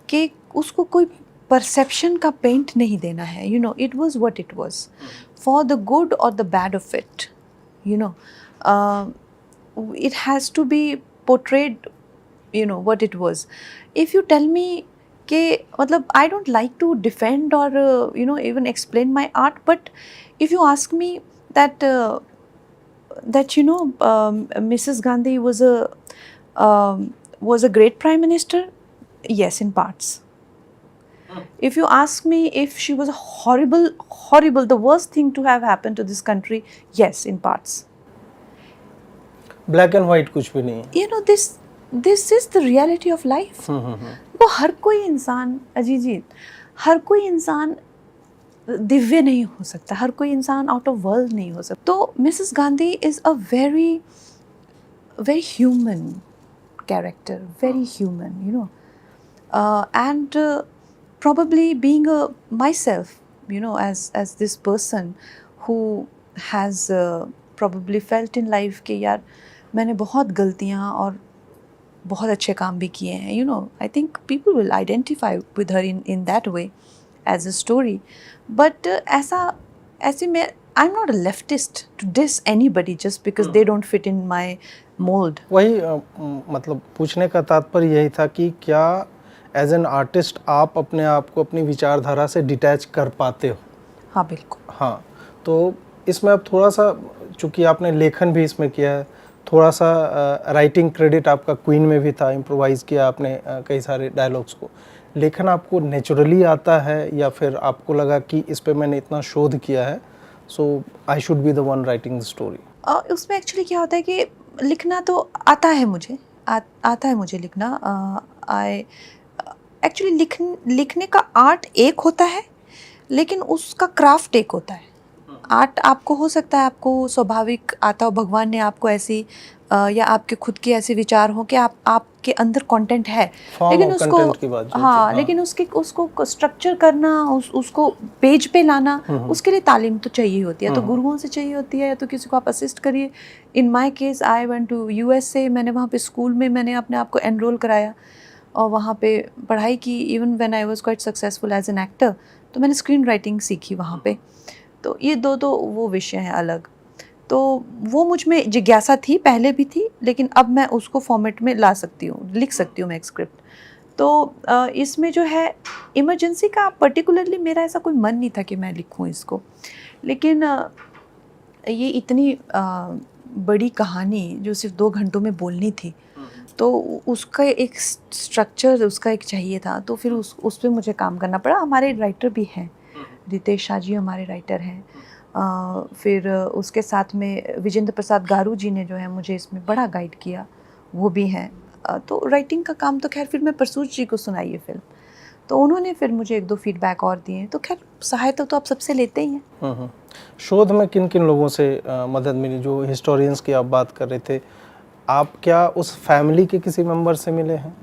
कि उसको कोई परसेप्शन का पेंट नहीं देना है। You know, it was what it was, for the good और the bad of it, you know, it has to be portrayed, you know, what it was. If you tell me कि मतलब I don't like to defend or you know, even explain my art, but if you ask me that you know, Mrs. Gandhi was a great prime minister, yes, in parts. If you ask me if she was a horrible, the worst thing to have happened to this country, yes, in parts. Black and white कुछ भी नहीं है। You know, this is the reality of life. वो हर कोई इंसान, अजीत, हर कोई इंसान दिव्य नहीं हो सकता, हर कोई इंसान आउट ऑफ वर्ल्ड नहीं हो सकता। तो Mrs Gandhi is a very human character, very human, you know, and probably being myself, you know, as this person who has probably felt in life कि यार मैंने बहुत गलतियाँ और बहुत अच्छे काम भी किए हैं, you know. I think people will identify with her in that way as a story. But ऐसे में I'm not a leftist to diss anybody just because they don't fit in my mold. वही मतलब पूछने का तात्पर्य यही था कि क्या एज एन आर्टिस्ट आप अपने आप को अपनी विचारधारा से डिटैच कर पाते हो? हाँ, बिल्कुल। हाँ, तो इसमें अब थोड़ा सा, चूँकि आपने लेखन भी इसमें किया है, थोड़ा सा राइटिंग क्रेडिट आपका क्वीन में भी था, इम्प्रोवाइज़ किया आपने कई सारे डायलॉग्स को। लेखन आपको नेचुरली आता है या फिर आपको लगा कि इस पे मैंने इतना शोध किया है, so I should be the one writing the story? उसमें एक्चुअली क्या होता है कि लिखना तो आता है मुझे, आता है मुझे लिखना। एक्चुअली लिखने का आर्ट एक होता है, लेकिन उसका क्राफ्ट एक होता है। आर्ट आपको हो सकता है आपको स्वाभाविक आता हो, भगवान ने आपको ऐसी या आपके खुद के ऐसे विचार हो कि आपके अंदर कंटेंट है, लेकिन उसको लेकिन उसको स्ट्रक्चर करना, उसको पेज पे लाना, उसके लिए तालीम तो चाहिए होती है, तो गुरुओं से चाहिए होती है, या तो किसी को आप असिस्ट करिए। In my case I went to USA, मैंने वहाँ पे स्कूल में मैंने अपने आप को एनरोल कराया और वहाँ पे पढ़ाई की। Even when I was quite successful as an actor, तो मैंने स्क्रीन राइटिंग सीखी वहाँ पे। तो ये दो वो विषय हैं अलग। तो वो मुझ में जिज्ञासा थी, पहले भी थी, लेकिन अब मैं उसको फॉर्मेट में ला सकती हूँ, लिख सकती हूँ मैं एक स्क्रिप्ट। तो इसमें जो है इमरजेंसी का पर्टिकुलरली मेरा ऐसा कोई मन नहीं था कि मैं लिखूँ इसको, लेकिन ये इतनी बड़ी कहानी जो सिर्फ 2 घंटों में बोलनी थी, तो उसका एक स्ट्रक्चर उसका एक चाहिए था, तो फिर उस पर मुझे काम करना पड़ा। हमारे राइटर भी हैं, रितेश शाह जी हमारे राइटर हैं, फिर उसके साथ में विजेंद्र प्रसाद गारू जी ने जो है मुझे इसमें बड़ा गाइड किया, वो भी हैं। तो राइटिंग का काम तो खैर फिर मैं प्रसूत जी को सुनाई है फिल्म, तो उन्होंने फिर मुझे 1-2 फीडबैक और दिए। तो खैर सहायता तो आप सबसे लेते ही हैं। शोध में किन किन लोगों से मदद मिली? जो हिस्टोरियंस की आप बात कर रहे थे, आप क्या उस फैमिली के किसी मेंबर से मिले हैं?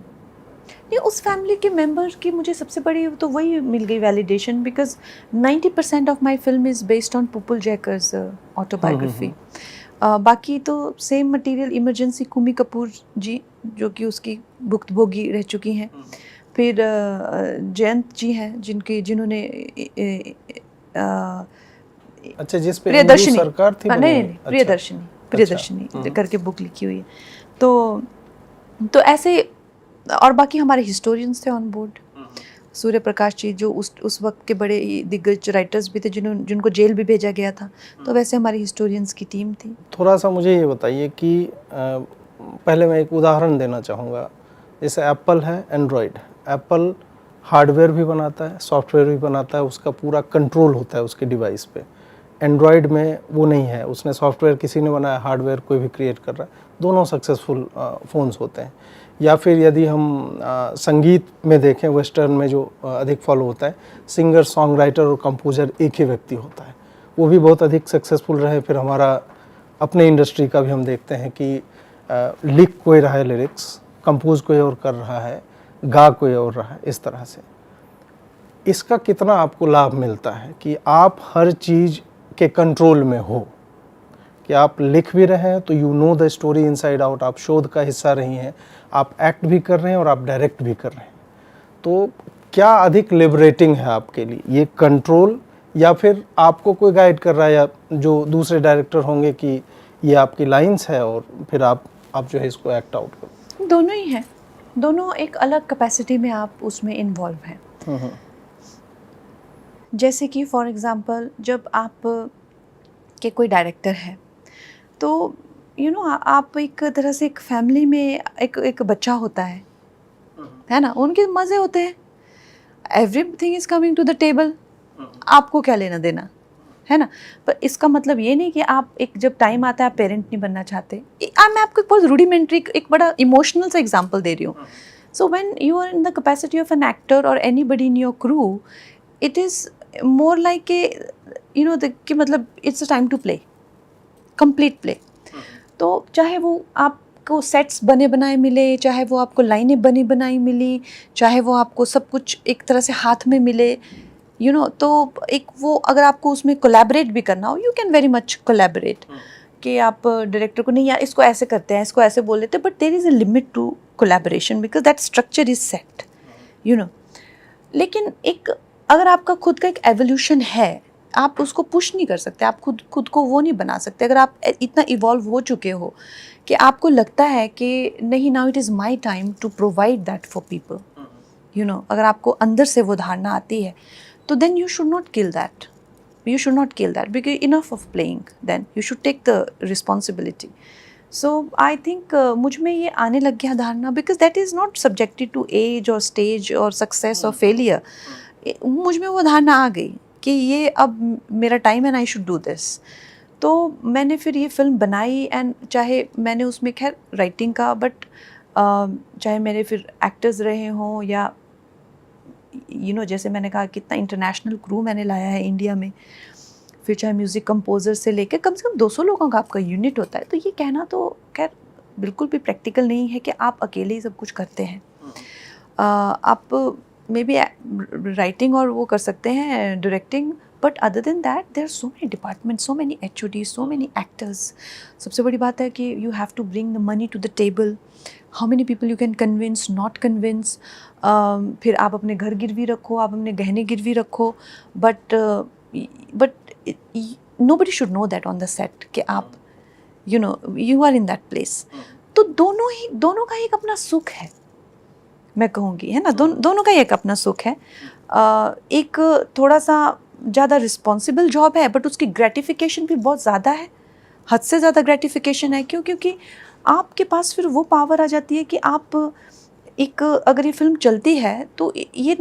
नहीं, उस फैमिली के मेंबर की मुझे सबसे बड़ी तो वही मिल गई validation, because 90% of my film is based on Pupul Jayakar's autobiography. बाकी तो same material emergency Kumi Kapoor ji, जो कि उसकी भुक्तभोगी रह चुकी हैं, फिर जयंत जी हैं जिन्होंने अच्छा, जिस पे प्रियदर्शनी, हिंदू सरकार थी बनी नहीं हुई? नहीं, अच्छा। प्रियदर्शनी करके बुक लिखी हुई है। तो ऐसे, और बाकी हमारे हिस्टोरियंस थे ऑन बोर्ड। सूर्य प्रकाश जी जो उस वक्त के बड़े दिग्गज राइटर्स भी थे जिनको जेल भी भेजा गया था, तो वैसे हमारी हिस्टोरियंस की टीम थी। थोड़ा सा मुझे ये बताइए कि पहले मैं एक उदाहरण देना चाहूँगा। जैसे एप्पल है, एंड्रॉयड। एप्पल हार्डवेयर भी बनाता है, सॉफ्टवेयर भी बनाता है, उसका पूरा कंट्रोल होता है उसके डिवाइस पे। एंड्रॉयड में वो नहीं है, उसने सॉफ्टवेयर किसी ने बनाया, हार्डवेयर कोई भी क्रिएट कर रहा है, दोनों सक्सेसफुल फ़ोन्स होते हैं। या फिर यदि हम संगीत में देखें, वेस्टर्न में जो अधिक फॉलो होता है, सिंगर, सॉन्ग राइटर और कंपोजर एक ही व्यक्ति होता है, वो भी बहुत अधिक सक्सेसफुल रहे। फिर हमारा अपने इंडस्ट्री का भी हम देखते हैं कि लिख कोई रहा है लिरिक्स, कंपोज कोई और कर रहा है, गा कोई और रहा है, इस तरह से। इसका कितना आपको लाभ मिलता है कि आप हर चीज़ के कंट्रोल में हो, कि आप लिख भी रहे हैं तो you know the story inside out, आप शोध का हिस्सा रही हैं, आप एक्ट भी कर रहे हैं और आप डायरेक्ट भी कर रहे हैं। तो क्या अधिक लिबरेटिंग है आपके लिए, ये कंट्रोल, या फिर आपको कोई गाइड कर रहा है, या जो दूसरे डायरेक्टर होंगे कि ये आपकी लाइंस है और फिर आप जो है इसको एक्ट आउट करो? दोनों ही हैं, दोनों एक अलग कैपेसिटी में आप उसमें इन्वॉल्व हैं। जैसे कि फॉर एग्जांपल जब आप के कोई डायरेक्टर है तो आप एक तरह से एक फैमिली में एक बच्चा होता है ना, उनके मज़े होते हैं, everything is coming to the table, आपको क्या लेना देना है ना। पर इसका मतलब ये नहीं कि आप जब टाइम आता है आप पेरेंट नहीं बनना चाहते। मैं आपको एक बहुत रूडिमेंट्री, एक बड़ा इमोशनल सा एग्जांपल दे रही हूँ। So when you are in the capacity of an actor और anybody in your crew, it is more like कि मतलब it's a time to play, complete play. तो चाहे वो आपको सेट्स बने बनाए मिले, चाहे वो आपको लाइनें बनी बनाई मिली, चाहे वो आपको सब कुछ एक तरह से हाथ में मिले, तो एक वो अगर आपको उसमें कोलैबोरेट भी करना हो, you can very much collaborate, कि आप डायरेक्टर को नहीं यार इसको ऐसे करते हैं, इसको ऐसे बोल देते हैं, but there is a limit to collaboration because that structure is set, लेकिन एक अगर आपका खुद का एक एवोल्यूशन है, आप उसको पुश नहीं कर सकते, आप खुद को वो नहीं बना सकते। अगर आप इतना इवॉल्व हो चुके हो कि आपको लगता है कि नहीं, now it is my time to provide that for people, अगर आपको अंदर से वो धारणा आती है, तो then you should not kill that, because enough of playing, then you should take the responsibility. So I think मुझ में ये आने लग गया धारणा, because that is not subjected to age और स्टेज और सक्सेस और फेलियर। मुझ में वो धारणा आ गई कि ये अब मेरा टाइम है, आई शुड डू दिस। तो मैंने फिर ये फिल्म बनाई, एंड चाहे मैंने उसमें खैर राइटिंग का, बट चाहे मेरे फिर एक्टर्स रहे हों, या जैसे मैंने कहा कितना इंटरनेशनल क्रू मैंने लाया है इंडिया में, फिर चाहे म्यूज़िक कंपोजर से लेकर कम से कम 200 लोगों का आपका यूनिट होता है। तो ये कहना तो खैर बिल्कुल भी प्रैक्टिकल नहीं है कि आप अकेले ही सब कुछ करते हैं। आप मे बी राइटिंग और वो कर सकते हैं, directing, but other than that there are so many department, so many HOD, so many actors. सबसे बड़ी बात है कि you have to bring the money to the table, how many people you can convince, not convince. फिर आप अपने घर गिरवी रखो, आप अपने गहने गिरवी रखो, but nobody should know that on the set कि आप you are in that place। तो दोनों का एक अपना सुख है, मैं कहूँगी, है ना। दोनों का एक अपना सुख है। एक थोड़ा सा ज़्यादा रिस्पॉन्सिबल जॉब है, बट उसकी ग्रेटिफिकेशन भी बहुत ज़्यादा है, हद से ज़्यादा ग्रेटिफिकेशन है। क्योंकि आपके पास फिर वो पावर आ जाती है कि आप अगर ये फिल्म चलती है तो ये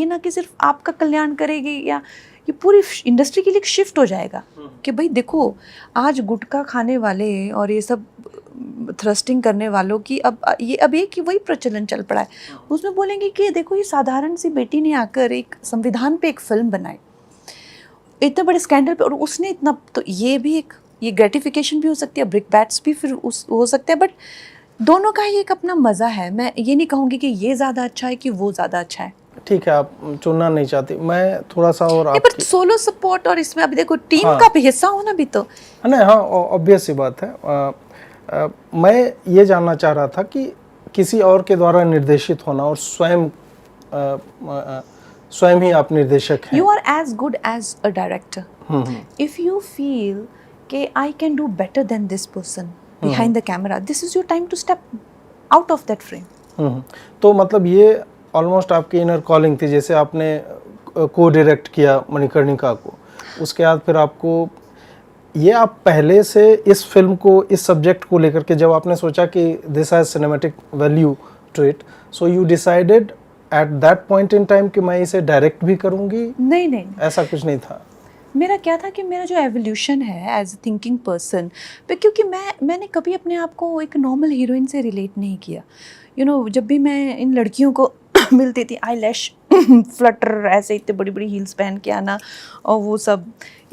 ना कि सिर्फ आपका कल्याण करेगी, या ये पूरी इंडस्ट्री के लिए एक शिफ्ट हो जाएगा कि भाई देखो, आज गुटखा खाने वाले और ये सब थ्रस्टिंग करने वालों की अब एक वही प्रचलन चल पड़ा है। उसमें बोलेंगे कि देखो, ये साधारण सी बेटी ने आकर एक संविधान पे एक फिल्म बनाई, इतने बड़े स्कैंडल पे, और उसने इतना, तो ये ग्रेटिफिकेशन भी हो सकती है, ब्रिक बैट्स भी फिर हो सकते हैं, बट दोनों का ही एक अपना मज़ा है। मैं ये नहीं कहूँगी कि ये ज़्यादा अच्छा है कि वो ज़्यादा अच्छा है। ठीक है, आप चुनना नहीं चाहती, मैं थोड़ा सा और आप पर सोलो सपोर्ट, और इसमें अभी देखो टीम का भी हिस्सा होना भी तो नहीं, हाँ ऑब्वियस सी बात है। मैं ये जानना चाह रहा था कि किसी और के द्वारा निर्देशित होना और स्वयं स्वयं ही आप निर्देशक हैं। You are as good as a director. If you feel कि I can do better than this person behind the camera, this is your time to step out of that frame. तो मतलब ये ऑलमोस्ट आपकी इनर कॉलिंग थी, जैसे आपने को डायरेक्ट किया मणिकर्णिका को, उसके बाद फिर आपको ये आप पहले से इस फिल्म को, इस सब्जेक्ट को लेकर के जब आपने सोचा कि this has cinematic value to it, so you decided at that point in time कि मैं इसे डायरेक्ट भी करूंगी? नहीं, ऐसा कुछ नहीं था। मेरा क्या था कि मेरा जो एवोल्यूशन है एज अ थिंकिंग पर्सन, क्योंकि मैंने कभी अपने आप को एक नॉर्मल हीरोइन से रिलेट नहीं किया। जब भी मैं इन लड़कियों को मिलती थी, आई लैश फ्लटर, ऐसे इतने बड़ी बड़ी हील्स पहन के आना और वो सब,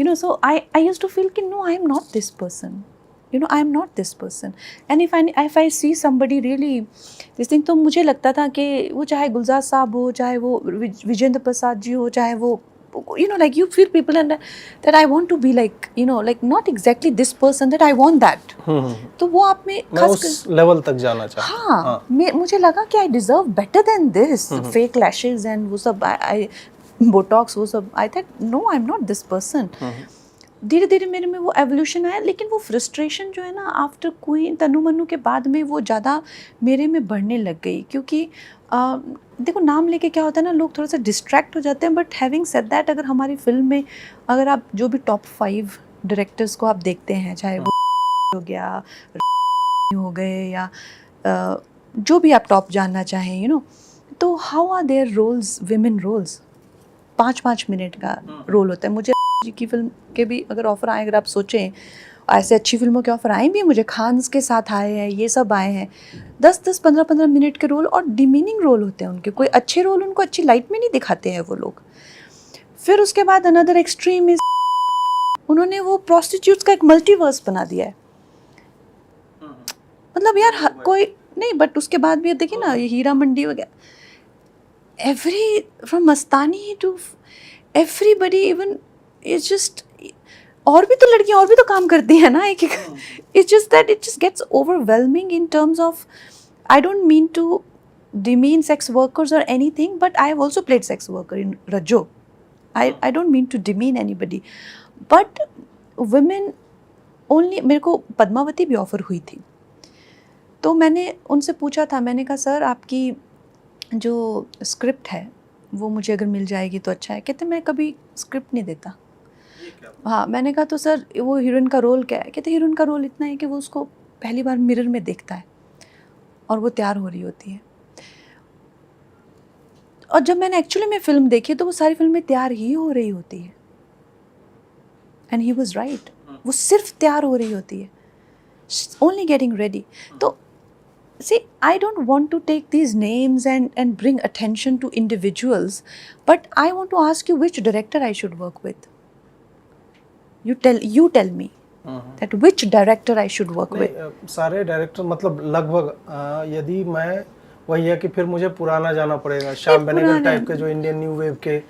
so I used to feel कि no, I am not this person, I am not this person. And if I see somebody really this thing, तो मुझे लगता था कि वो चाहे गुलजार साहब हो, चाहे वो विजेंद्र प्रसाद जी हो, चाहे वो like you feel people and that I want to be like, like not exactly this person, that I want that. तो वो आप में मैं उस लेवल तक जाना चाहता हूँ। हाँ, मुझे लगा कि I deserve better than this fake lashes and वो सब I botox वो सब, I thought no, I'm not this person. धीरे धीरे मेरे में वो एवोल्यूशन आया, लेकिन वो फ्रस्ट्रेशन जो है ना आफ्टर क्वीन तनु मन्नू के बाद में वो ज़्यादा मेरे में बढ़ने लग गई, क्योंकि देखो नाम लेके क्या होता है ना, लोग थोड़ा सा डिस्ट्रैक्ट हो जाते हैं। बट हैविंग सेड दैट, अगर हमारी फिल्म में अगर आप जो भी टॉप 5 डायरेक्टर्स को आप देखते हैं, चाहे वो हो गया, हो गए, या जो भी आप टॉप जानना चाहें, तो how are their roles, women roles 5-5 minute का रोल होता है। मुझे जी की फिल्म के भी अगर ऑफ़र आए, अगर आप सोचें ऐसे अच्छी फिल्मों के ऑफ़र आए भी हैं, मुझे खान्स के साथ आए हैं, ये सब आए हैं, 10-10, 15-15 मिनट के रोल, और डिमीनिंग रोल होते हैं उनके। कोई अच्छे रोल उनको अच्छी लाइट में नहीं दिखाते हैं वो लोग। फिर उसके बाद अनदर एक्सट्रीम इज, उन्होंने वो प्रोस्टिट्यूट्स का एक मल्टीवर्स बना दिया है। मतलब यार कोई नहीं, बट उसके बाद भी देखिए ना, ये हीरा मंडी वगैरह, every from Mastani to everybody, even it's just, और भी तो लड़कियां और भी तो काम करती हैं ना, एक it's just that it just gets overwhelming in terms of, I don't mean to demean sex workers or anything, but I have also played sex worker in Rajo. I don't mean to demean anybody, but women only, मेरे को पद्मावती भी ऑफ़र हुई थी, तो मैंने उनसे पूछा था, मैंने कहा सर आपकी जो स्क्रिप्ट है वो मुझे अगर मिल जाएगी तो अच्छा है। कहते मैं कभी स्क्रिप्ट नहीं देता। हाँ, मैंने कहा तो सर वो हीरोइन का रोल क्या है? कहते हीरोइन का रोल इतना है कि वो उसको पहली बार मिरर में देखता है और वो तैयार हो रही होती है। और जब मैंने एक्चुअली में फिल्म देखी तो वो सारी फिल्में तैयार ही हो रही होती है, एंड ही वाज राइट, वो सिर्फ तैयार हो रही होती है, ओनली गेटिंग रेडी। तो see, I don't want to take these names and bring attention to individuals, but I want to ask you which director I should work with. You tell me that which director I should work with. सारे डायरेक्टर मतलब लगभग, यदि मैं वही है कि फिर मुझे पुराना जाना पड़ेगा, श्याम बेनेगल टाइप के जो इंडियन न्यू वेव के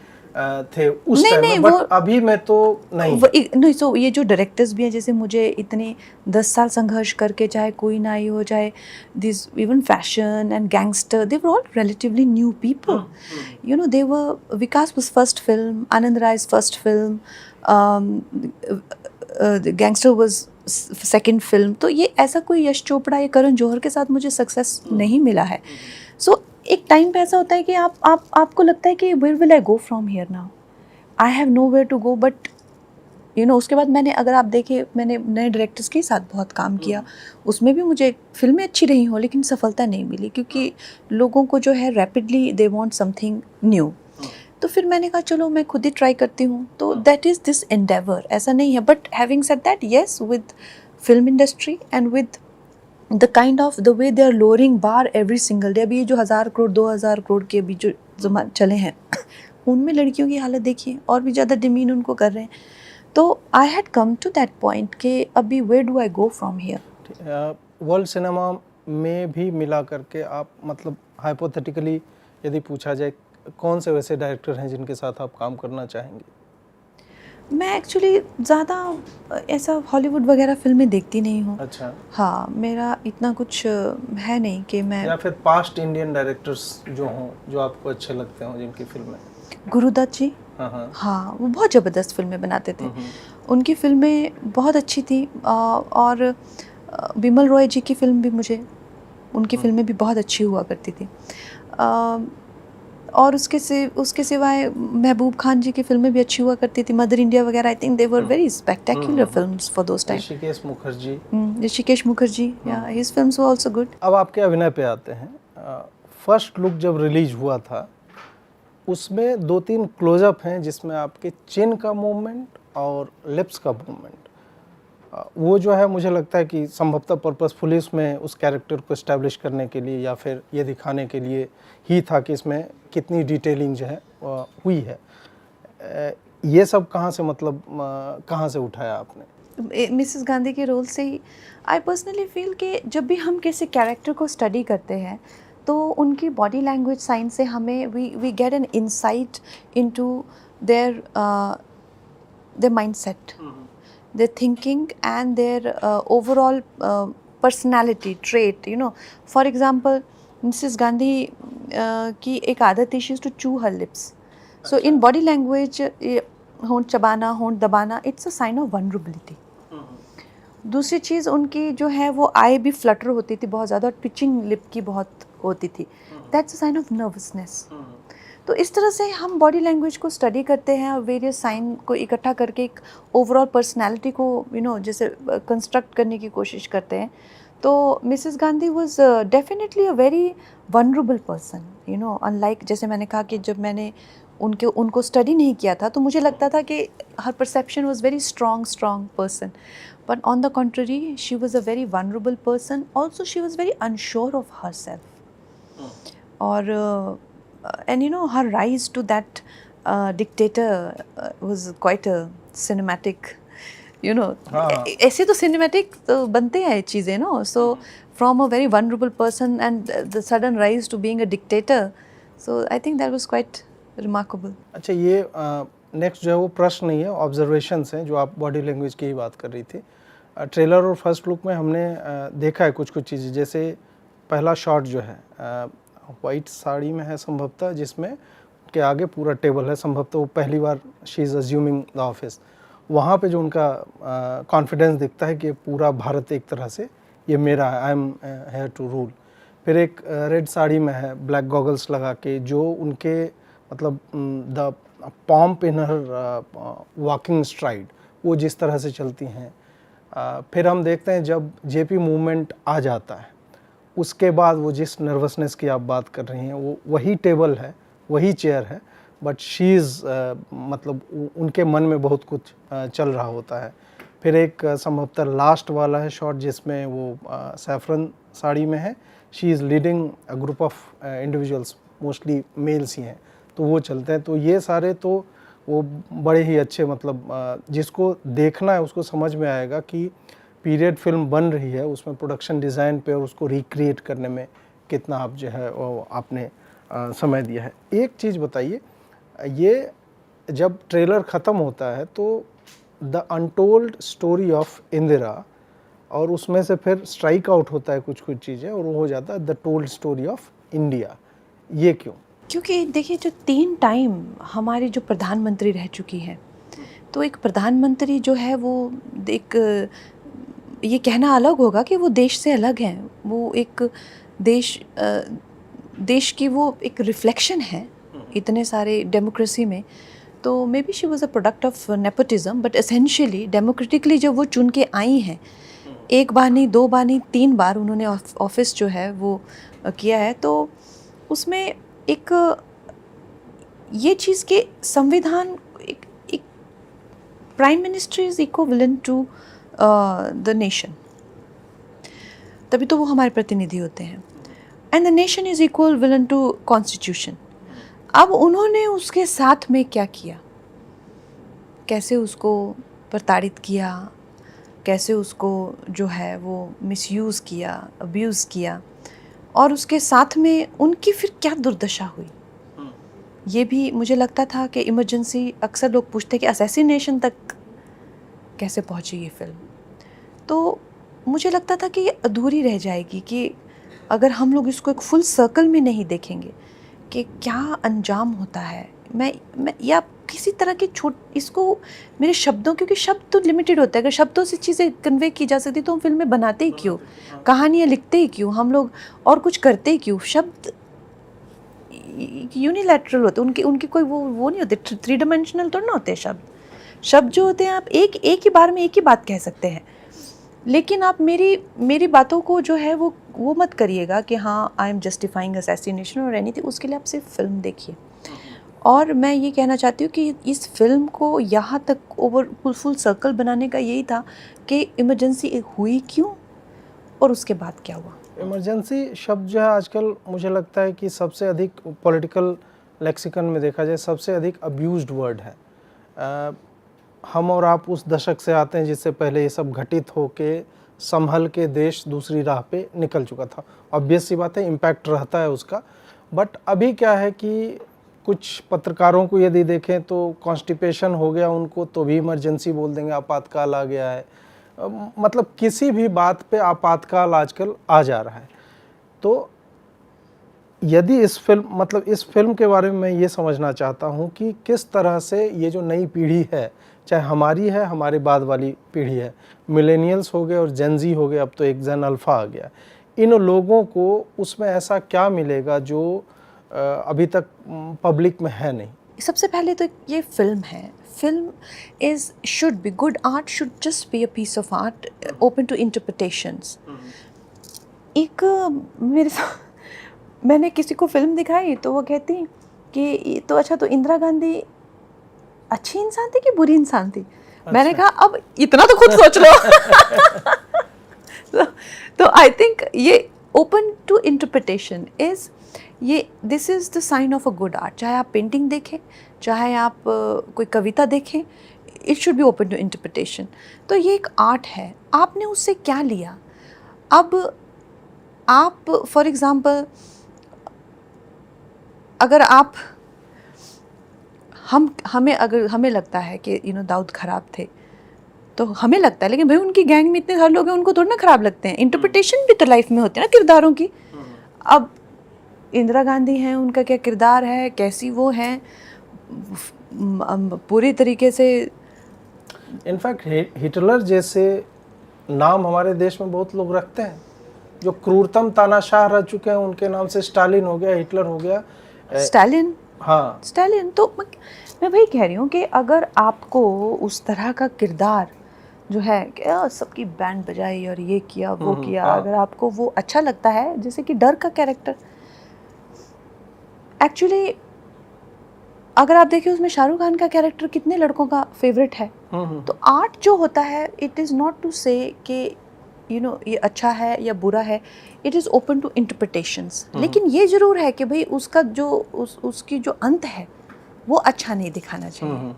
थे उस टाइम में, बट अभी मैं तो नहीं। सो ये जो डायरेक्टर्स भी हैं, जैसे मुझे इतने 10 साल संघर्ष करके, चाहे कोई ना ही हो, चाहे this even fashion and gangster, they were all relatively new people, they were, Vikas was first film, Anand Rai's first film, gangster was second film. तो ये ऐसा कोई यश चोपड़ा या करण जौहर के साथ मुझे सक्सेस नहीं मिला है। सो एक टाइम पे ऐसा होता है कि आपको लगता है कि where will I go from here now, I have nowhere to go. But उसके बाद मैंने, अगर आप देखें, मैंने नए डायरेक्टर्स के साथ बहुत काम किया, उसमें भी मुझे फिल्में अच्छी रही हों लेकिन सफलता नहीं मिली, क्योंकि लोगों को जो है rapidly they want something new. तो फिर मैंने कहा चलो मैं खुद ही ट्राई करती हूँ। तो दैट इज़ दिस एंडेवर, ऐसा नहीं है। But having said that, yes, with film industry and with the kind of the way they are lowering bar every single day, अभी ये जो 1000 करोड़ 2000 करोड़ के अभी जो जमा चले हैं उनमें लड़कियों की हालत देखिए, और भी ज़्यादा डिमीन उनको कर रहे हैं। तो I had come to that point कि अभी where do I go from here. World cinema में भी मिला करके आप, मतलब हाइपोथेटिकली यदि पूछा जाए, कौन से वैसे डायरेक्टर हैं जिनके साथ आप काम करना चाहेंगे? मैं एक्चुअली ज़्यादा ऐसा हॉलीवुड वगैरह फिल्में देखती नहीं हूँ। अच्छा। हाँ, मेरा इतना कुछ है नहीं कि मैं। या फिर पास्ट इंडियन डायरेक्टर्स जो हों, जो आपको अच्छे लगते हों, जिनकी फिल्में? गुरुदत्त जी, हाँ हाँ। हाँ, वो बहुत ज़बरदस्त फिल्में बनाते थे। हम्म। उनकी फिल्में बहुत अच्छी थी और बिमल रॉय जी की फिल्म भी मुझे, उनकी फिल्में भी बहुत अच्छी हुआ करती थी। अ, और उसके सिवाय महबूब खान जी की फिल्में भी अच्छी हुआ करती थी। मदर इंडिया वगैरह, I think they were very spectacular films for those time. Hrishikesh Mukherjee. Hrishikesh Mukherjee, या his films were also good. अब आपके अभिनय पे आते हैं। फर्स्ट लुक जब रिलीज हुआ था, उसमें 2-3 क्लोजअप हैं जिसमें आपके चिन का मूवमेंट और लिप्स का मूवमेंट, वो जो है मुझे लगता है कि संभवतः पर्पसफुली उसमें उस कैरेक्टर को इस्टेब्लिश करने के लिए या फिर ये दिखाने के लिए ही था कि इसमें कितनी डिटेलिंग जो है हुई है। ये सब कहाँ से, मतलब कहाँ से उठाया आपने? मिसेस गांधी के रोल से ही आई पर्सनली फील कि जब भी हम किसी कैरेक्टर को स्टडी करते हैं तो उनकी बॉडी लैंग्वेज साइन से हमें we get an insight into their their mindset, their thinking and their overall personality trait, you know. For example, Mrs. Gandhi की एक आदत थी, she used to chew her lips. So in body language, होंठ चबाना, होंठ दबाना, it's a sign of vulnerability. दूसरी चीज़ उनकी जो है वो आई भी फ्लटर होती थी बहुत ज़्यादा और पिचिंग लिप की बहुत होती थी, that's a sign of nervousness. तो इस तरह से हम बॉडी लैंग्वेज को स्टडी करते हैं और वेरियस साइन को इकट्ठा करके एक ओवरऑल पर्सनालिटी को जैसे कंस्ट्रक्ट करने की कोशिश करते हैं। तो Mrs Gandhi was definitely a very vulnerable person, unlike, जैसे मैंने कहा कि जब मैंने उनको स्टडी नहीं किया था तो मुझे लगता था कि her perception was very strong person, but on the contrary she was a very vulnerable person, also she was very unsure of herself. और and her rise to that dictator was quite a cinematic, हाँ। ऐसे तो cinematic तो बनते हैं चीज़ें, so from a very vulnerable person and the sudden rise to being a dictator, so I think that was quite remarkable. अच्छा, ये नेक्स्ट जो है वो प्रश्न नहीं है, ऑब्जर्वेशंस हैं जो आप बॉडी लैंग्वेज की ही बात कर रही थी। ट्रेलर और फर्स्ट लुक में हमने देखा है कुछ चीज़ें, जैसे पहला शॉट जो है वाइट साड़ी में है संभवतः, जिसमें के आगे पूरा टेबल है, संभवतः वो पहली बार she is assuming the office. वहाँ पे जो उनका कॉन्फिडेंस दिखता है कि पूरा भारत एक तरह से ये मेरा है, I am here to rule. फिर एक रेड साड़ी में है, ब्लैक गॉगल्स लगा के, जो उनके मतलब the pomp in her walking stride, वो जिस तरह से चलती हैं। फिर हम देखते हैं जब जेपी मूवमेंट आ जाता है, उसके बाद वो जिस नर्वसनेस की आप बात कर रही हैं, वो वही टेबल है, वही चेयर है, बट शी इज़ मतलब उनके मन में बहुत कुछ चल रहा होता है। फिर एक संभवतः लास्ट वाला है शॉट जिसमें वो सैफरन साड़ी में है, she is leading a group of individuals, mostly males ही हैं, तो वो चलते हैं। तो ये सारे तो वो बड़े ही अच्छे, मतलब जिसको देखना है उसको समझ में आएगा कि पीरियड फिल्म बन रही है, उसमें प्रोडक्शन डिज़ाइन पे और उसको रिक्रिएट करने में कितना आप जो है वो आपने समय दिया है। एक चीज़ बताइए, ये जब ट्रेलर ख़त्म होता है तो the untold story of Indira, और उसमें से फिर स्ट्राइक आउट होता है कुछ चीज़ें और वो हो जाता है the told story of India, ये क्यों? क्योंकि देखिए, जो 3 टाइम हमारी जो प्रधानमंत्री रह चुकी हैं, तो एक प्रधानमंत्री जो है वो एक, ये कहना अलग होगा कि वो देश से अलग हैं, वो एक देश की वो एक रिफ्लेक्शन है इतने सारे डेमोक्रेसी में। तो may be she was a product of nepotism, but essentially democratically जब वो चुन के आई हैं, एक बार नहीं, 2 बार नहीं, 3 बार उन्होंने ऑफिस जो है वो किया है, तो उसमें एक ये चीज़ के संविधान, एक prime minister is equivalent to the nation, तभी तो वो हमारे प्रतिनिधि होते हैं, and the nation is equivalent to constitution. अब उन्होंने उसके साथ में क्या किया, कैसे उसको प्रताड़ित किया, कैसे उसको जो है वो मिसयूज़ किया, अब्यूज़ किया, और उसके साथ में उनकी फिर क्या दुर्दशा हुई, ये भी मुझे लगता था कि इमरजेंसी, अक्सर लोग पूछते कि असैसिनेशन तक कैसे पहुंची ये फिल्म, तो मुझे लगता था कि ये अधूरी रह जाएगी कि अगर हम लोग इसको एक फुल सर्कल में नहीं देखेंगे कि क्या अंजाम होता है। मैं या किसी तरह की इसको मेरे शब्दों, क्योंकि शब्द तो लिमिटेड होते हैं, अगर शब्दों से चीज़ें कन्वे की जा सकती तो हम फिल्में बनाते ही क्यों, कहानियाँ लिखते ही क्यों, हम लोग और कुछ करते ही क्यों। शब्द यूनिलैटरल होते, उनकी कोई वो नहीं होते, थ्री डायमेंशनल तो ना होते शब्द जो होते हैं आप एक ही बार में एक ही बात कह सकते हैं। लेकिन आप मेरी बातों को जो है वो मत करिएगा कि हाँ आई एम जस्टिफाइंग असैसिनेशन और एनीथिंग, उसके लिए आप सिर्फ फिल्म देखिए। और मैं ये कहना चाहती हूँ कि इस फिल्म को यहाँ तक ओवर फुल सर्कल बनाने का यही था कि इमरजेंसी हुई क्यों और उसके बाद क्या हुआ। इमरजेंसी शब्द जो है आजकल मुझे लगता है कि सबसे अधिक पॉलिटिकल लेक्सिकन में देखा जाए सबसे अधिक अब्यूज्ड वर्ड है। हम और आप उस दशक से आते हैं जिससे पहले ये सब घटित होके संभल के देश दूसरी राह पे निकल चुका था। ऑब्वियस सी बात है, इम्पैक्ट रहता है उसका। बट अभी क्या है कि कुछ पत्रकारों को यदि देखें तो कॉन्स्टिपेशन हो गया उनको तो भी इमरजेंसी बोल देंगे, आपातकाल आ गया है। मतलब किसी भी बात पे आपातकाल आजकल आ जा रहा है। तो यदि इस फिल्म के बारे में मैं ये समझना चाहता हूँ कि किस तरह से ये जो नई पीढ़ी है, चाहे हमारी है, हमारे बाद वाली पीढ़ी है, मिलेनियल्स हो गए और जेनजी हो गए, अब तो एक जेन अल्फ़ा आ गया, इन लोगों को उसमें ऐसा क्या मिलेगा जो अभी तक पब्लिक में है नहीं। सबसे पहले तो ये फिल्म है, film should be good art, should just be a piece of art open to interpretations. एक मैंने किसी को फिल्म दिखाई तो वो कहती कि तो अच्छा, तो इंदिरा गांधी अच्छी इंसान थी कि बुरी इंसान थी? अच्छा। मैंने कहा अब इतना तो खुद सोच लो। तो आई थिंक ये open to interpretation this is the sign of a good art. चाहे आप पेंटिंग देखें, चाहे आप कोई कविता देखें, it should be open to interpretation. तो ये एक आर्ट है, आपने उससे क्या लिया। अब आप फॉर एग्ज़ाम्पल अगर आप हमें लगता है कि दाऊद ख़राब थे तो हमें लगता है, लेकिन भाई उनकी गैंग में इतने सारे लोग हैं, उनको थोड़ा ना ख़राब लगते हैं। इंटरप्रिटेशन भी तो लाइफ में होती है ना किरदारों की। अब इंदिरा गांधी हैं, उनका क्या किरदार है, कैसी वो हैं, पूरी तरीके से। इनफैक्ट हिटलर जैसे नाम हमारे देश में बहुत लोग रखते हैं, जो क्रूरतम तानाशाह रह चुके हैं, उनके नाम से स्टालिन हो गया, हिटलर हो गया, स्टालिन। हाँ, स्टालिन। तो मैं वही कह रही हूँ कि अगर आपको उस तरह का किरदार जो है कि सबकी बैंड बजाई और ये किया वो किया, हाँ। अगर आपको वो अच्छा लगता है, जैसे कि डर का कैरेक्टर, एक्चुअली अगर आप देखें उसमें शाहरुख खान का कैरेक्टर कितने लड़कों का फेवरेट है। तो आर्ट जो होता है, इट इज़ नॉट टू से कि ये अच्छा है या बुरा है, it is open to interpretations. लेकिन ये ज़रूर है कि भाई उसका जो उसकी जो अंत है वो अच्छा नहीं दिखाना चाहिए।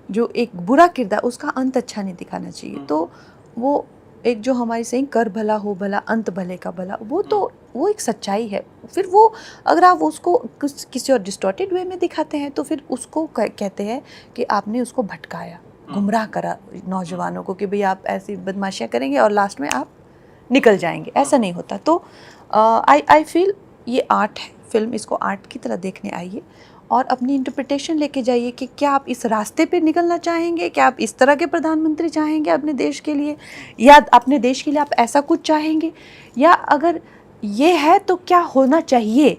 जो एक बुरा किरदार, उसका अंत अच्छा नहीं दिखाना चाहिए। तो वो एक जो हमारी सही कर भला हो भला अंत भले का भला, वो एक सच्चाई है। फिर वो अगर आप उसको किसी और डिस्टॉर्टेड वे में दिखाते हैं तो फिर उसको कहते हैं कि आपने उसको भटकाया, गुमराह करा नौजवानों को कि भाई आप ऐसी बदमाशियाँ करेंगे और लास्ट में आप निकल जाएंगे। ऐसा नहीं होता। तो आई फील ये आर्ट है, फिल्म, इसको आर्ट की तरह देखने आइए और अपनी इंटरप्रिटेशन लेके जाइए कि क्या आप इस रास्ते पे निकलना चाहेंगे, क्या आप इस तरह के प्रधानमंत्री चाहेंगे अपने देश के लिए, या अपने देश के लिए आप ऐसा कुछ चाहेंगे, या अगर ये है तो क्या होना चाहिए।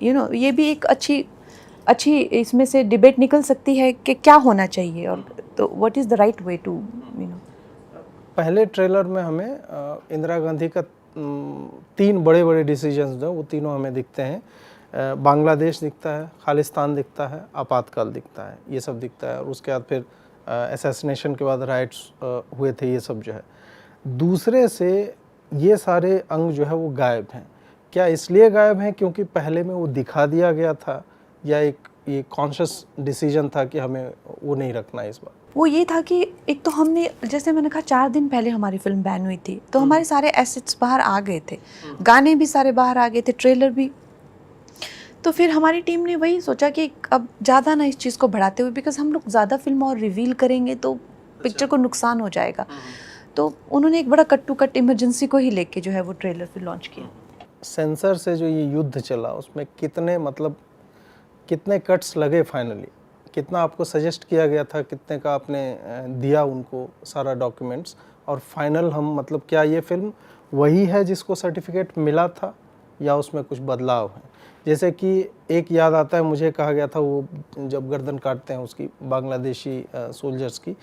ये भी एक अच्छी इसमें से डिबेट निकल सकती है कि क्या होना चाहिए, और तो what is the right way to पहले ट्रेलर में हमें इंदिरा गांधी का 3 बड़े डिसीजंस जो वो तीनों हमें दिखते हैं। बांग्लादेश दिखता है, खालिस्तान दिखता है, आपातकाल दिखता है, ये सब दिखता है। और उसके बाद फिर असैसिनेशन के बाद राइट्स हुए थे, ये सब जो है। दूसरे से ये सारे अंग जो है वो गायब हैं। क्या इसलिए गायब हैं क्योंकि पहले में वो दिखा दिया गया था, या ये कॉन्शियस डिसीजन था कि हमें वो नहीं रखना इस बार? वो ये था कि एक तो हमने, जैसे मैंने कहा, 4 दिन पहले हमारी फिल्म बैन हुई थी, तो हमारे सारे एसेट्स बाहर आ गए थे, गाने भी सारे बाहर आ गए थे, ट्रेलर भी। तो फिर हमारी टीम ने वही सोचा कि अब ज़्यादा ना इस चीज़ को बढ़ाते हुए, बिकॉज हम लोग ज़्यादा फिल्म और रिवील करेंगे तो पिक्चर को नुकसान हो जाएगा, तो उन्होंने एक बड़ा कट टू कट इमरजेंसी को ही लेके जो है वो ट्रेलर फिर लॉन्च किया। सेंसर से जो ये युद्ध चला उसमें कितने मतलब कितने कट्स लगे फाइनली, कितना आपको सजेस्ट किया गया था, कितने का आपने दिया उनको सारा डॉक्यूमेंट्स, और फाइनल हम मतलब क्या ये फिल्म वही है जिसको सर्टिफिकेट मिला था या उसमें कुछ बदलाव है? जैसे कि एक याद आता है मुझे, कहा गया था वो जब गर्दन काटते हैं उसकी बांग्लादेशी सोल्जर्स की,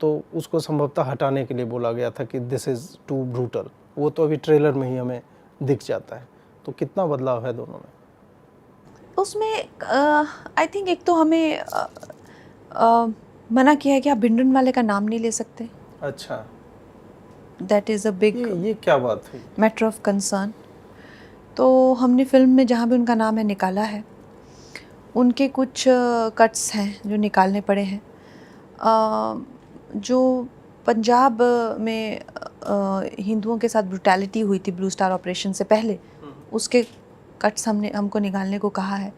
तो उसको संभवतः हटाने के लिए बोला गया था कि दिस इज़ टू ब्रूटल। वो तो अभी ट्रेलर में ही हमें दिख जाता है, तो कितना बदलाव है दोनों में? उसमें आई थिंक एक तो हमें मना किया है कि आप भिंडन वाले का नाम नहीं ले सकते। अच्छा, दैट इज़ अ बिग ये क्या बात हुई? Matter of concern. तो हमने फिल्म में जहाँ भी उनका नाम है निकाला है। उनके कुछ कट्स हैं जो निकालने पड़े हैं। जो पंजाब में हिंदुओं के साथ ब्रुटैलिटी हुई थी ब्लू स्टार ऑपरेशन से पहले, उसके कट्स हमको निकालने को कहा है।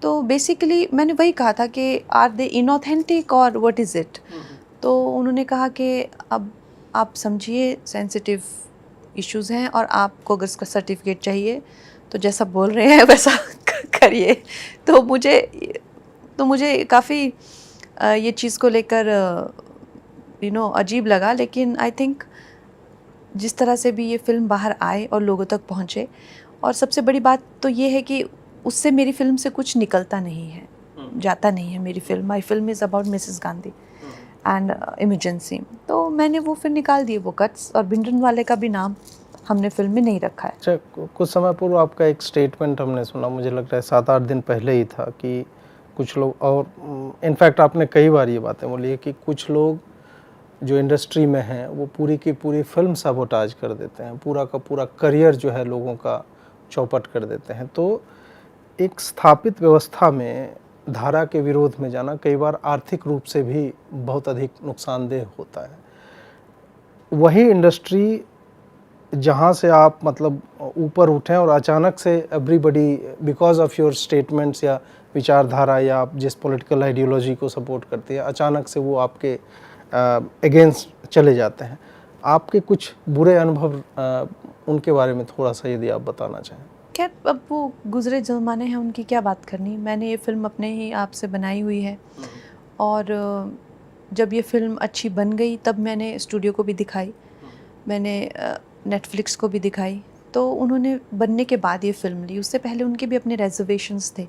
तो बेसिकली मैंने वही कहा था कि आर दे इनऑथेंटिक और व्हाट इज़ इट। तो उन्होंने कहा कि अब आप समझिए सेंसिटिव इश्यूज़ हैं और आपको अगर इसका सर्टिफिकेट चाहिए तो जैसा बोल रहे हैं वैसा करिए। तो मुझे काफ़ी ये चीज़ को लेकर अजीब लगा, लेकिन आई थिंक जिस तरह से भी ये फिल्म बाहर आए और लोगों तक पहुँचे, और सबसे बड़ी बात तो ये है कि उससे मेरी फिल्म से कुछ निकलता नहीं है, जाता नहीं है मेरी film. My film is about Mrs Gandhi and emergency. तो मैंने वो फिर निकाल दिए वो कट्स, और भिंडन वाले का भी नाम हमने फिल्म में नहीं रखा है। अच्छा, कुछ समय पूर्व आपका एक स्टेटमेंट हमने सुना, मुझे लग रहा है 7-8 दिन पहले ही था, कि कुछ लोग, और इनफैक्ट आपने कई बार ये बातें बोली है कि कुछ लोग जो इंडस्ट्री में हैं वो पूरी की पूरी फिल्म साबोटाज कर देते हैं, पूरा का पूरा करियर जो है लोगों का चौपट कर देते हैं। तो एक स्थापित व्यवस्था में धारा के विरोध में जाना कई बार आर्थिक रूप से भी बहुत अधिक नुकसानदेह होता है। वही इंडस्ट्री जहाँ से आप मतलब ऊपर उठें और अचानक से everybody because of your statements या विचारधारा या आप जिस पॉलिटिकल आइडियोलॉजी को सपोर्ट करते हैं, अचानक से वो आपके अगेंस्ट चले जाते हैं। आपके कुछ बुरे अनुभव उनके बारे में थोड़ा सा यदि आप बताना चाहें। खैर, अब वो गुजरे ज़माने हैं, उनकी क्या बात करनी। मैंने ये फ़िल्म अपने ही आप से बनाई हुई है, और जब ये फ़िल्म अच्छी बन गई तब मैंने स्टूडियो को भी दिखाई, मैंने नेटफ्लिक्स को भी दिखाई। तो उन्होंने बनने के बाद ये फ़िल्म ली, उससे पहले उनके भी अपने रिजर्वेशंस थे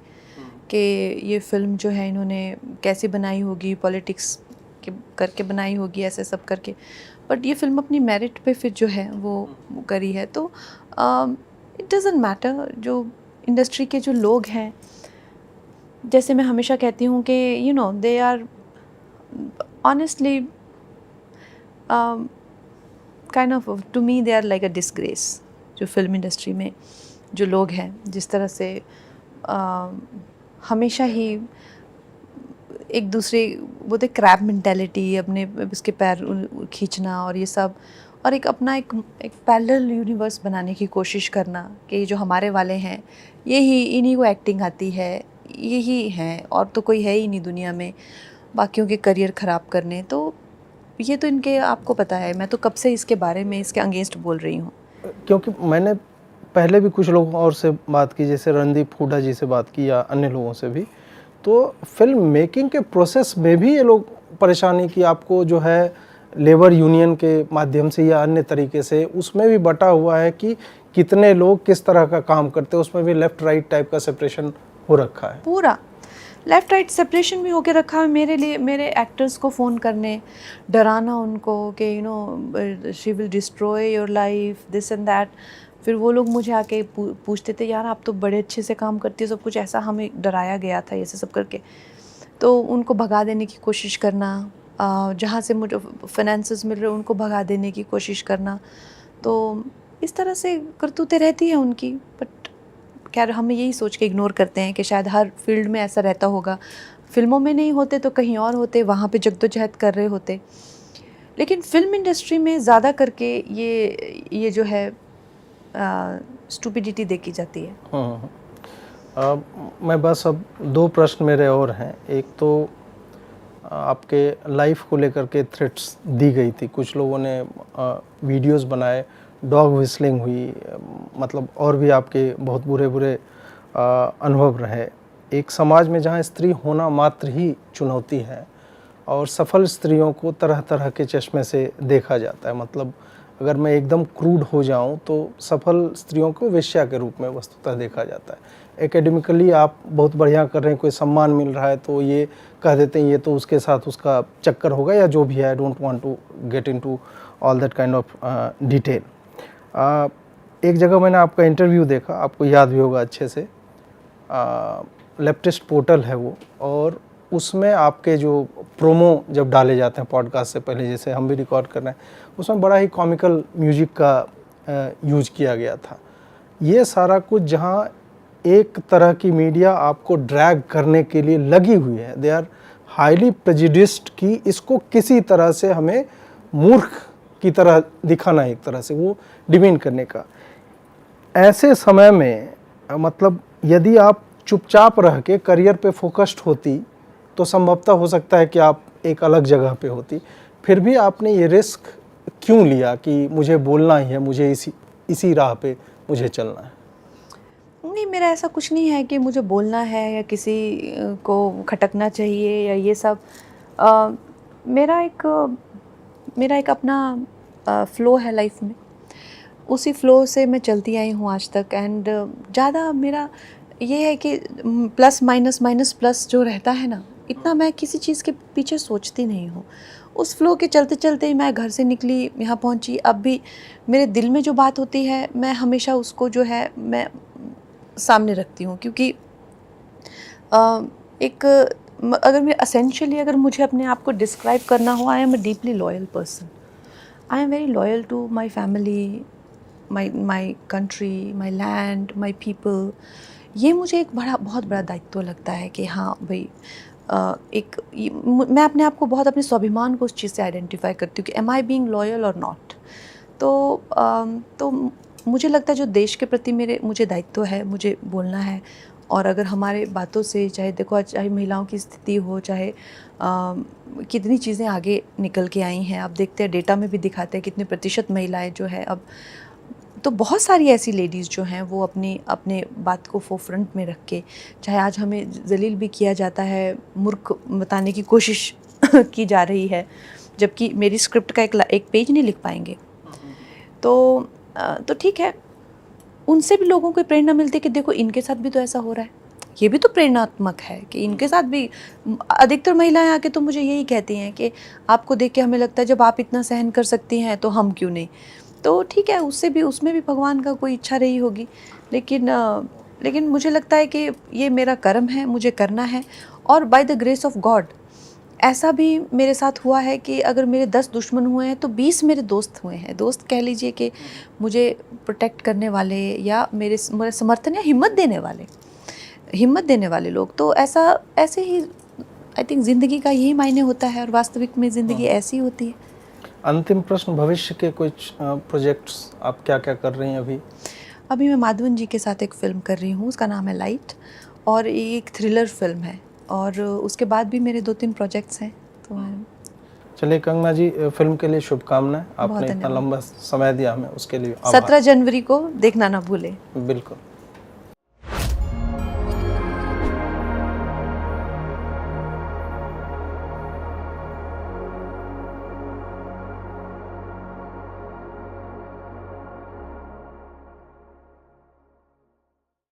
कि ये फ़िल्म जो है इन्होंने कैसे बनाई होगी, पॉलिटिक्स के करके बनाई होगी, ऐसे सब करके। बट ये फ़िल्म अपनी मेरिट पे फिर जो है वो करी है। तो इट डज़न्ट मैटर जो इंडस्ट्री के जो लोग हैं, जैसे मैं हमेशा कहती हूँ कि they are honestly kind of, to me they are like a disgrace. जो फिल्म इंडस्ट्री में जो लोग हैं, जिस तरह से हमेशा ही एक दूसरे वो थे क्रैब मेंटालिटी, अपने उसके पैर खींचना और ये सब, और एक अपना एक पैरेलल यूनिवर्स बनाने की कोशिश करना कि जो हमारे वाले हैं यही, इन्हीं को एक्टिंग आती है, यही हैं और तो कोई है ही नहीं दुनिया में बाकियों के करियर ख़राब करने। तो ये तो इनके, आपको पता है मैं तो कब से इसके बारे में, इसके अगेंस्ट बोल रही हूँ। क्योंकि मैंने पहले भी कुछ लोगों और से बात की, जैसे रणदीप हुड्डा जी से बात की या अन्य लोगों से भी, तो फिल्म मेकिंग के प्रोसेस में भी ये लोग परेशानी की आपको जो है लेबर यूनियन के माध्यम से या अन्य तरीके से उसमें भी बटा हुआ है कि कितने लोग किस तरह का काम करते हैं, उसमें भी लेफ्ट राइट टाइप का सेपरेशन हो रखा है। पूरा लेफ़्ट राइट सेपरेशन भी होके रखा है। मेरे लिए मेरे एक्टर्स को फ़ोन करने, डराना उनको कि she will destroy your life, this and that. फिर वो लोग मुझे आके पूछते थे, यार आप तो बड़े अच्छे से काम करती हो, सब कुछ ऐसा हमें डराया गया था ये सब करके। तो उनको भगा देने की कोशिश करना, जहाँ से मुझे फाइनेंसेस मिल रहे उनको भगा देने की कोशिश करना। तो इस तरह से करतूतें रहती हैं उनकी। बट खैर, हम यही सोच के इग्नोर करते हैं कि शायद हर फील्ड में ऐसा रहता होगा। फिल्मों में नहीं होते तो कहीं और होते, वहाँ पे जद्दोजहद कर रहे होते। लेकिन फिल्म इंडस्ट्री में ज़्यादा करके ये जो है स्टूपिडिटी देखी जाती है। मैं बस अब 2 प्रश्न मेरे और हैं। एक तो आपके लाइफ को लेकर के थ्रेट्स दी गई थी, कुछ लोगों ने वीडियोस बनाए, डॉग व्हिस्लिंग हुई, मतलब और भी आपके बहुत बुरे अनुभव रहे। एक समाज में जहाँ स्त्री होना मात्र ही चुनौती है और सफल स्त्रियों को तरह तरह के चश्मे से देखा जाता है। मतलब अगर मैं एकदम क्रूड हो जाऊं तो सफल स्त्रियों को वेश्या के रूप में वस्तुतः देखा जाता है। एकेडमिकली आप बहुत बढ़िया कर रहे हैं, कोई सम्मान मिल रहा है तो ये कह देते हैं ये तो उसके साथ उसका चक्कर होगा या जो भी है। I don't want to get into all that kind of detail. एक जगह मैंने आपका इंटरव्यू देखा, आपको याद भी होगा अच्छे से, लेफ्टिस्ट पोर्टल है वो, और उसमें आपके जो प्रोमो जब डाले जाते हैं पॉडकास्ट से पहले, जैसे हम भी रिकॉर्ड कर रहे हैं, उसमें बड़ा ही कॉमिकल म्यूजिक का यूज किया गया था। ये सारा कुछ जहाँ एक तरह की मीडिया आपको ड्रैग करने के लिए लगी हुई है, दे आर हाईली प्रेजुडिस्ड कि इसको किसी तरह से हमें मूर्ख की तरह दिखाना है, एक तरह से वो डिमीन करने का। ऐसे समय में मतलब यदि आप चुपचाप रह के करियर पे फोकस्ड होती तो संभवतः हो सकता है कि आप एक अलग जगह पे होती। फिर भी आपने ये रिस्क क्यों लिया कि मुझे बोलना ही है, मुझे इसी राह पे मुझे चलना है? नहीं, मेरा ऐसा कुछ नहीं है कि मुझे बोलना है या किसी को खटकना चाहिए या ये सब। मेरा एक अपना फ़्लो है लाइफ में, उसी फ़्लो से मैं चलती आई हूँ आज तक। एंड ज़्यादा मेरा ये है कि प्लस माइनस माइनस प्लस जो रहता है ना, इतना मैं किसी चीज़ के पीछे सोचती नहीं हूँ। उस फ़्लो के चलते चलते ही मैं घर से निकली, यहाँ पहुँची। अब भी मेरे दिल में जो बात होती है मैं हमेशा उसको जो है मैं सामने रखती हूँ, क्योंकि अगर मैं एसेंशियली अगर मुझे अपने आप को डिस्क्राइब करना हो, I am a deeply loyal person. I am very loyal to my family, my country, my land, my people. ये मुझे एक बहुत बड़ा दायित्व लगता है कि हाँ भाई, मैं अपने आप को बहुत, अपने स्वाभिमान को उस चीज़ से आइडेंटिफाई करती हूँ कि एम आई बीइंग लॉयल और नॉट। तो मुझे लगता है जो देश के प्रति मुझे दायित्व है, मुझे बोलना है। और अगर हमारे बातों से, चाहे महिलाओं की स्थिति हो, चाहे कितनी चीज़ें आगे निकल के आई हैं, आप देखते हैं डेटा में भी दिखाते हैं कितने प्रतिशत महिलाएं जो है अब, तो बहुत सारी ऐसी लेडीज़ जो हैं वो अपने बात को फोरफ्रंट में रख के, चाहे आज हमें जलील भी किया जाता है, मूर्ख बताने की कोशिश की जा रही है, जबकि मेरी स्क्रिप्ट का एक पेज नहीं लिख पाएंगे, तो ठीक है, उनसे भी लोगों को प्रेरणा मिलती है कि देखो इनके साथ भी तो ऐसा हो रहा है। ये भी तो प्रेरणात्मक है कि इनके साथ भी। अधिकतर महिलाएं आके तो मुझे यही कहती हैं कि आपको देख के हमें लगता है जब आप इतना सहन कर सकती हैं तो हम क्यों नहीं। तो ठीक है, उसमें भी भगवान का कोई इच्छा रही होगी, लेकिन मुझे लगता है कि ये मेरा कर्म है, मुझे करना है। और by the grace of God ऐसा भी मेरे साथ हुआ है कि अगर मेरे 10 दुश्मन हुए हैं तो 20 मेरे दोस्त हुए हैं। दोस्त कह लीजिए कि मुझे प्रोटेक्ट करने वाले या मेरे समर्थन या हिम्मत देने वाले लोग। तो ऐसे ही आई थिंक ज़िंदगी का यही मायने होता है, और वास्तविक में ज़िंदगी ऐसी होती है। अंतिम प्रश्न, भविष्य के कुछ प्रोजेक्ट्स आप क्या क्या कर रही हैं अभी मैं माधवन जी के साथ एक फ़िल्म कर रही हूँ, उसका नाम है लाइट, और ये एक थ्रिलर फिल्म है। और उसके बाद भी मेरे 2-3 प्रोजेक्ट्स हैं। तो चलिए कंगना जी, फिल्म के लिए शुभकामनाएं। आपने इतना लंबा समय दिया हमें, उसके लिए 17 जनवरी को देखना ना भूले। बिल्कुल।